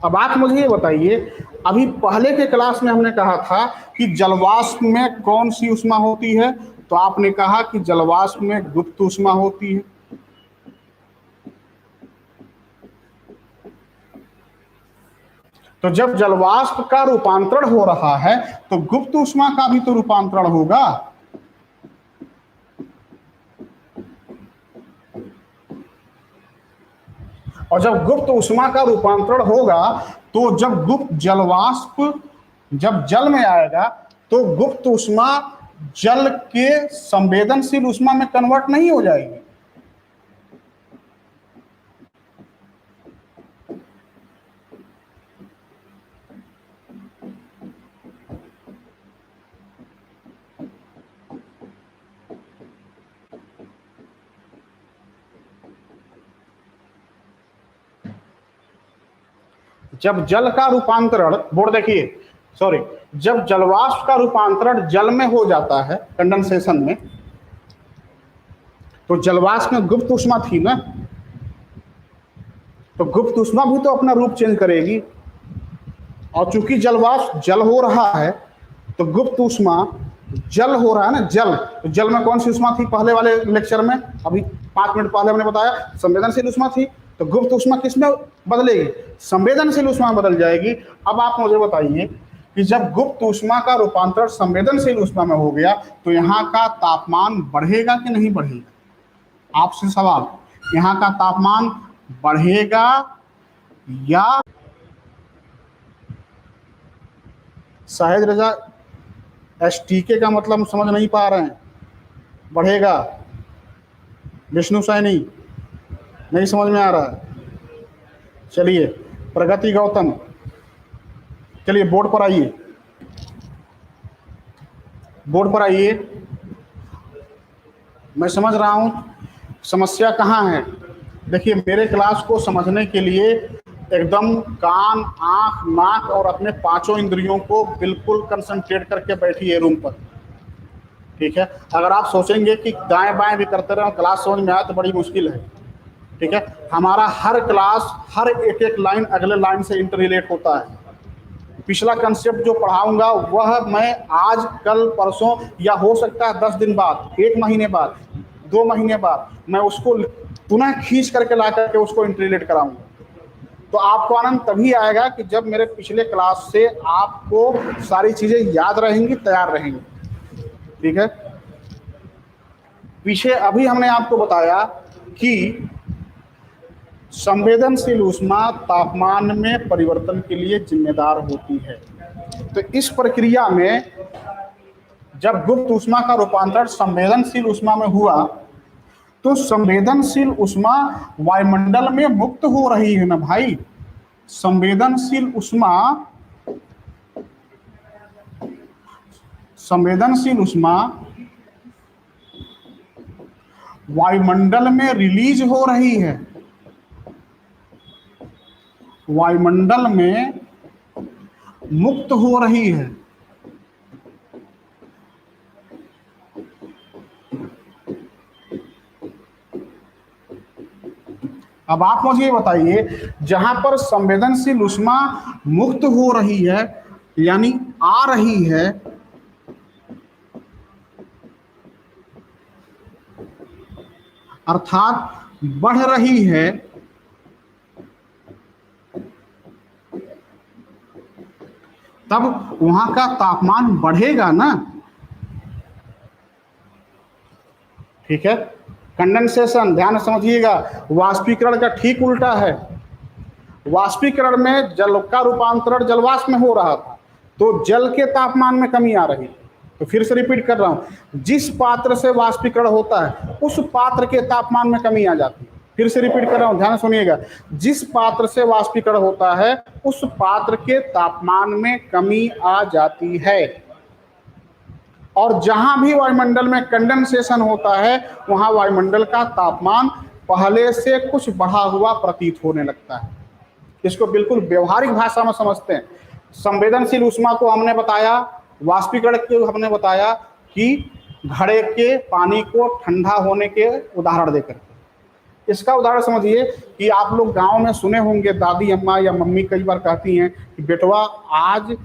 अब आप मुझे ये बताइए, अभी पहले के क्लास में हमने कहा था कि जलवाष्प में कौन सी ऊष्मा होती है, तो आपने कहा कि जलवाष्प में गुप्त ऊष्मा होती है। तो जब जलवाष्प का रूपांतरण हो रहा है तो गुप्त ऊष्मा का भी तो रूपांतरण होगा। और जब गुप्त ऊष्मा का रूपांतरण होगा तो जब गुप्त जलवाष्प जब जल में आएगा तो गुप्त ऊष्मा जल के संवेदनशील ऊष्मा में कन्वर्ट नहीं हो जाएगी। जब जल का रूपांतरण, बोर्ड देखिए, सॉरी, जब जलवाष्प का रूपांतरण जल में हो जाता है कंडेंसेशन में, तो जलवाष्प में गुप्त ऊष्मा थी ना, तो गुप्त ऊष्मा भी तो अपना रूप चेंज करेगी। और चूंकि जलवाष्प जल हो रहा है तो गुप्त ऊष्मा जल हो रहा है ना, जल, तो जल में कौन सी ऊष्मा थी पहले वाले लेक्चर में? अभी 5 मिनट पहले हमने बताया संवेदनशील ऊष्मा थी। तो गुप्त ऊष्मा किस में बदलेगी? संवेदनशील ऊष्मा में बदल जाएगी। अब आप मुझे बताइए कि जब गुप्त ऊष्मा का रूपांतरण संवेदनशील ऊष्मा में हो गया तो यहाँ का तापमान बढ़ेगा कि नहीं बढ़ेगा? आपसे सवाल, यहाँ का तापमान बढ़ेगा या? शाहिद रजा, एसटीके का मतलब समझ नहीं पा रहे हैं। बढ़ेगा। विष्णु सैनी, नहीं समझ में आ रहा है। चलिए प्रगति गौतम, चलिए बोर्ड पर आइए, बोर्ड पर आइए। मैं समझ रहा हूं समस्या कहाँ है। देखिए मेरे क्लास को समझने के लिए एकदम कान, आंख, नाक और अपने 5 इंद्रियों को बिल्कुल कंसंट्रेट करके बैठिए रूम पर, ठीक है? अगर आप सोचेंगे कि दाएं बाएं भी करते रहे क्लास समझ में आए तो बड़ी मुश्किल है, ठीक है? हमारा हर क्लास, हर एक एक लाइन अगले लाइन से इंटर रिलेट होता है। पिछला कंसेप्ट जो पढ़ाऊंगा वह मैं आज, कल, परसों या हो सकता है 10 दिन बाद, 1 महीने बाद, 2 महीने बाद मैं उसको पुनः खींच करके ला करके उसको इंटर रिलेट कराऊंगा। तो आपको आनंद तभी आएगा कि जब मेरे पिछले क्लास से आपको सारी चीजें याद रहेंगी, तैयार रहेंगी, ठीक है? पीछे अभी हमने आपको बताया कि संवेदनशील ऊष्मा तापमान में परिवर्तन के लिए जिम्मेदार होती है। तो इस प्रक्रिया में जब गुप्त ऊष्मा का रूपांतरण संवेदनशील ऊष्मा में हुआ तो संवेदनशील ऊष्मा वायुमंडल में मुक्त हो रही है ना भाई। संवेदनशील ऊष्मा वायुमंडल में रिलीज हो रही है, वायुमंडल में मुक्त हो रही है। अब आप मुझे बताइए, जहां पर संवेदनशील ऊष्मा मुक्त हो रही है यानी आ रही है, अर्थात बढ़ रही है, तब वहां का तापमान बढ़ेगा ना। ठीक है, कंडेंसेशन ध्यान से समझिएगा, वाष्पीकरण का ठीक उल्टा है। वाष्पीकरण में जल का रूपांतरण जलवाष्प में हो रहा था, तो जल के तापमान में कमी आ रही। तो फिर से रिपीट कर रहा हूं, जिस पात्र से वाष्पीकरण होता है उस पात्र के तापमान में कमी आ जाती है। फिर से रिपीट कर रहा हूं, ध्यान सुनिएगा, जिस पात्र से वाष्पीकरण होता है उस पात्र के तापमान में कमी आ जाती है। और जहां भी वायुमंडल में कंडेंसेशन होता है वहां वायुमंडल का तापमान पहले से कुछ बढ़ा हुआ प्रतीत होने लगता है। इसको बिल्कुल व्यवहारिक भाषा में समझते हैं। संवेदनशील ऊष्मा को हमने बताया, वाष्पीकरण को हमने बताया कि घड़े के पानी को ठंडा होने के उदाहरण देकर। इसका उदाहरण समझिए कि आप लोग गांव में सुने होंगे, दादी अम्मा या मम्मी कई बार कहती हैं कि बेटवा आज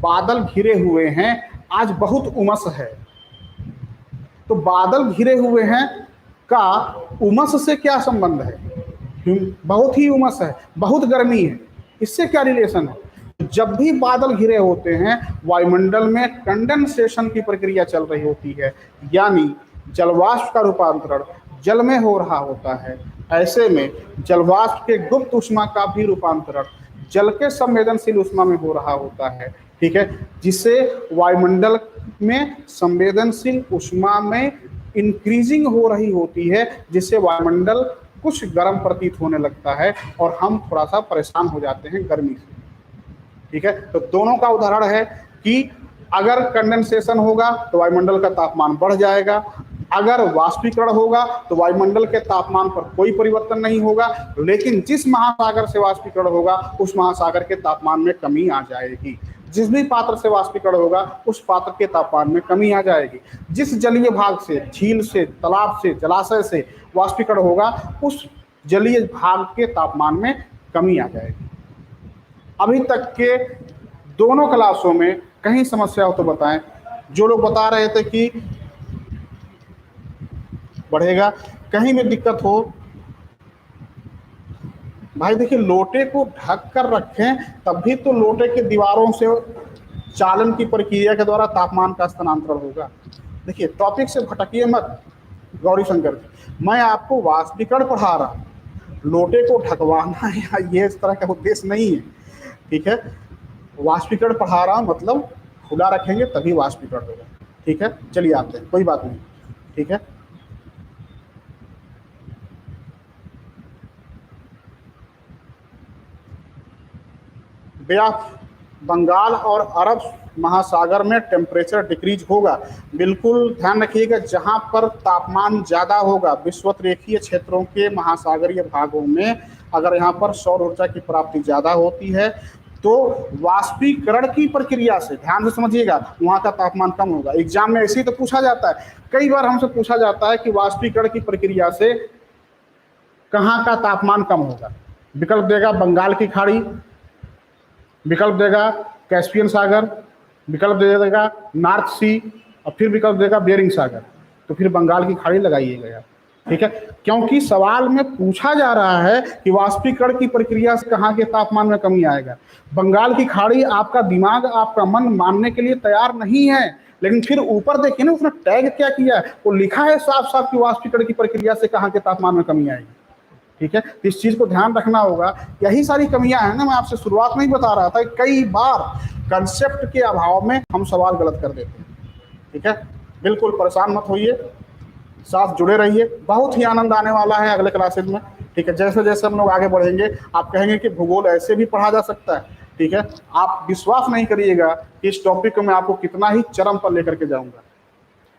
बादल घिरे हुए हैं, आज बहुत उमस है। तो बादल घिरे हुए हैं का उमस से क्या संबंध है? बहुत ही उमस है, बहुत गर्मी है, इससे क्या रिलेशन है? जब भी बादल घिरे होते हैं वायुमंडल में कंडेंसेशन की प्रक्रिया चल रही होती है, यानी जलवाष्प का रूपांतरण जल में हो रहा होता है। ऐसे में जलवाष्प के गुप्त ऊष्मा का भी रूपांतरण जल के संवेदनशील ऊष्मा में हो रहा होता है। ठीक है, जिससे वायुमंडल में संवेदनशील ऊष्मा में इंक्रीजिंग हो रही होती है, जिससे वायुमंडल कुछ गर्म प्रतीत होने लगता है और हम थोड़ा सा परेशान हो जाते हैं गर्मी से। ठीक है, तो दोनों का उदाहरण है कि अगर कंडेंसेशन होगा तो वायुमंडल का तापमान बढ़ जाएगा, अगर वाष्पीकरण होगा तो वायुमंडल के तापमान पर कोई परिवर्तन नहीं होगा, लेकिन जिस महासागर से वाष्पीकरण होगा उस महासागर के तापमान में कमी आ जाएगी। जिस भी पात्र से वाष्पीकरण होगा उस पात्र के तापमान में कमी आ जाएगी। जिस जलीय भाग से, झील से, तालाब से, जलाशय से वाष्पीकरण होगा उस जलीय भाग के तापमान में कमी आ जाएगी। अभी तक के दोनों क्लासों में कहीं समस्या हो तो बताएं। जो लोग बता रहे थे कि बढ़ेगा, कहीं में दिक्कत हो, भाई देखिए लोटे को ढक कर रखें तभी तो लोटे के दीवारों से चालन की प्रक्रिया के द्वारा तापमान का स्थानांतरण होगा। देखिए टॉपिक से भटकिए मत गौरी शंकर जी, मैं आपको वाष्पीकरण पढ़ा रहा हूँ, लोटे को ढकवाना या ये इस तरह का उद्देश्य नहीं है। ठीक है, वाष्पीकरण पढ़ा रहा हूँ मतलब खुला रखेंगे तभी वाष्पीकरण होगा। ठीक है, चलिए आते हैं, कोई बात नहीं। ठीक है, व्यास बंगाल और अरब महासागर में टेम्परेचर डिक्रीज होगा। बिल्कुल ध्यान रखिएगा, जहां पर तापमान ज़्यादा होगा विषुवत रेखीय क्षेत्रों के महासागरीय भागों में, अगर यहाँ पर सौर ऊर्जा की प्राप्ति ज़्यादा होती है तो वाष्पीकरण की प्रक्रिया से, ध्यान से समझिएगा, वहाँ का तापमान कम होगा। एग्जाम में ऐसे ही तो पूछा जाता है, कई बार हमसे पूछा जाता है कि वाष्पीकरण की प्रक्रिया से कहाँ का तापमान कम होगा। विकल्प देगा बंगाल की खाड़ी, विकल्प देगा कैस्पियन सागर, विकल्प दे देगा नॉर्थ सी, और फिर विकल्प देगा बेरिंग सागर। तो फिर बंगाल की खाड़ी लगाइएगा यार। ठीक है, क्योंकि सवाल में पूछा जा रहा है कि वाष्पीकरण की प्रक्रिया से कहाँ के तापमान में कमी आएगा। बंगाल की खाड़ी आपका दिमाग, आपका मन मानने के लिए तैयार नहीं है, लेकिन फिर ऊपर देखिए ना उसने टैग क्या किया है, वो लिखा है साफ साफ कि वाष्पीकरण की प्रक्रिया से कहाँ के तापमान में कमी आएगी। ठीक है, इस चीज को ध्यान रखना होगा। यही सारी कमियां हैं ना, मैं आपसे शुरुआत में ही बता रहा था, कई बार कंसेप्ट के अभाव में हम सवाल गलत कर देते हैं। ठीक है, बिल्कुल परेशान मत होइए, साथ जुड़े रहिए, बहुत ही आनंद आने वाला है अगले क्लासेज में। ठीक है, जैसे जैसे हम लोग आगे बढ़ेंगे आप कहेंगे कि भूगोल ऐसे भी पढ़ा जा सकता है। ठीक है, आप विश्वास नहीं करिएगा कि इस टॉपिक को मैं आपको कितना ही चरम पर लेकर के जाऊंगा।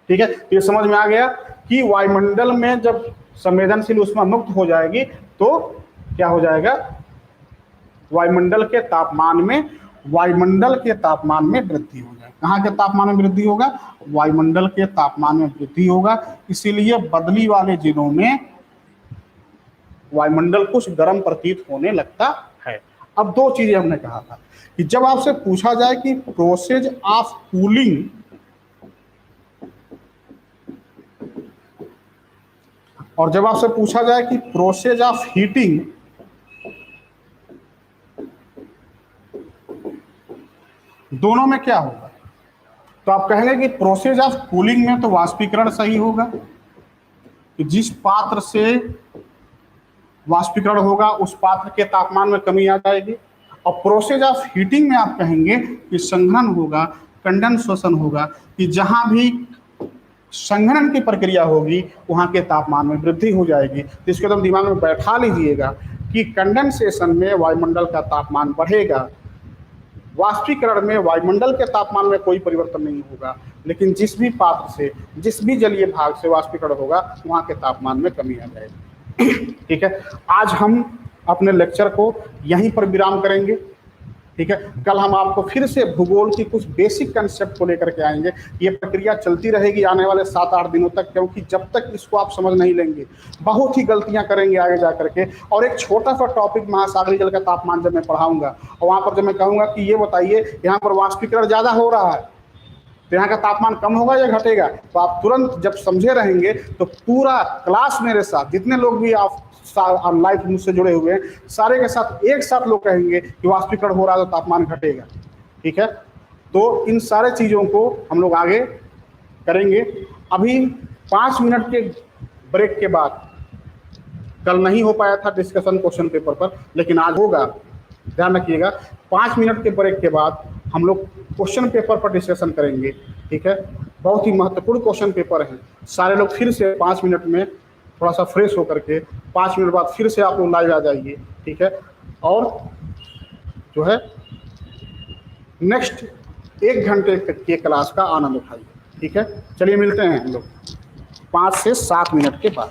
ठीक है, तो ये समझ में आ गया कि वायुमंडल में जब संवेदनशील ऊष्मा मुक्त हो जाएगी तो क्या हो जाएगा, वायुमंडल के तापमान में वृद्धि हो जाएगी। कहाँ के तापमान में वृद्धि होगा, वायुमंडल के तापमान में वृद्धि होगा। इसीलिए बदली वाले जिलों में वायुमंडल कुछ गर्म प्रतीत होने लगता है। अब दो चीजें हमने कहा था कि जब आपसे पूछा जाए कि प्रोसेस ऑफ कूलिंग और जब आपसे पूछा जाए कि प्रोसेस ऑफ हीटिंग, दोनों में क्या होगा, तो आप कहेंगे कि प्रोसेस ऑफ कूलिंग में तो वाष्पीकरण सही होगा कि जिस पात्र से वाष्पीकरण होगा उस पात्र के तापमान में कमी आ जाएगी। और प्रोसेस ऑफ हीटिंग में आप कहेंगे कि संघनन होगा, कंडेंसेशन होगा, कि जहां भी संघनन की प्रक्रिया होगी वहां के तापमान में वृद्धि हो जाएगी। तो इसको एकदम दिमाग में बैठा लीजिएगा कि कंडेंसेशन में वायुमंडल का तापमान बढ़ेगा, वाष्पीकरण में वायुमंडल के तापमान में कोई परिवर्तन नहीं होगा, लेकिन जिस भी पात्र से, जिस भी जलीय भाग से वाष्पीकरण होगा वहां के तापमान में कमी आ जाएगी। ठीक है, आज हम अपने लेक्चर को यहीं पर विराम करेंगे। ठीक है, कल हम आपको फिर से भूगोल की कुछ बेसिक कंसेप्ट को लेकर के आएंगे। ये प्रक्रिया चलती रहेगी आने वाले 7-8 दिनों तक, क्योंकि जब तक इसको आप समझ नहीं लेंगे बहुत ही गलतियां करेंगे आगे जा करके। और एक छोटा सा टॉपिक महासागरीय जल का तापमान जब मैं पढ़ाऊंगा और वहां पर जब मैं कहूंगा कि ये बताइए यहाँ पर वाष्पीकरण ज्यादा हो रहा है तो यहाँ का तापमान कम होगा या घटेगा, तो आप तुरंत जब समझे रहेंगे तो पूरा क्लास मेरे साथ, जितने लोग भी आप लाइव मुझसे जुड़े हुए हैं, सारे के साथ एक साथ लोग कहेंगे कि वाष्पीकरण हो रहा है तो तापमान घटेगा। ठीक है, तो इन सारे चीज़ों को हम लोग आगे करेंगे। अभी 5 मिनट के ब्रेक के बाद, कल नहीं हो पाया था डिस्कशन क्वेश्चन पेपर पर, लेकिन आज होगा, ध्यान रखिएगा। 5 मिनट के ब्रेक के बाद हम लोग क्वेश्चन पेपर पर डिस्कशन करेंगे। ठीक है, बहुत ही महत्वपूर्ण क्वेश्चन पेपर है। सारे लोग फिर से 5 मिनट में थोड़ा सा फ्रेश होकर के 5 मिनट बाद फिर से आप लोग लाइव आ जाइए। ठीक है, और जो है नेक्स्ट 1 घंटे के क्लास का आनंद उठाइए। ठीक है, चलिए मिलते हैं हम लोग 5 से 7 मिनट के बाद।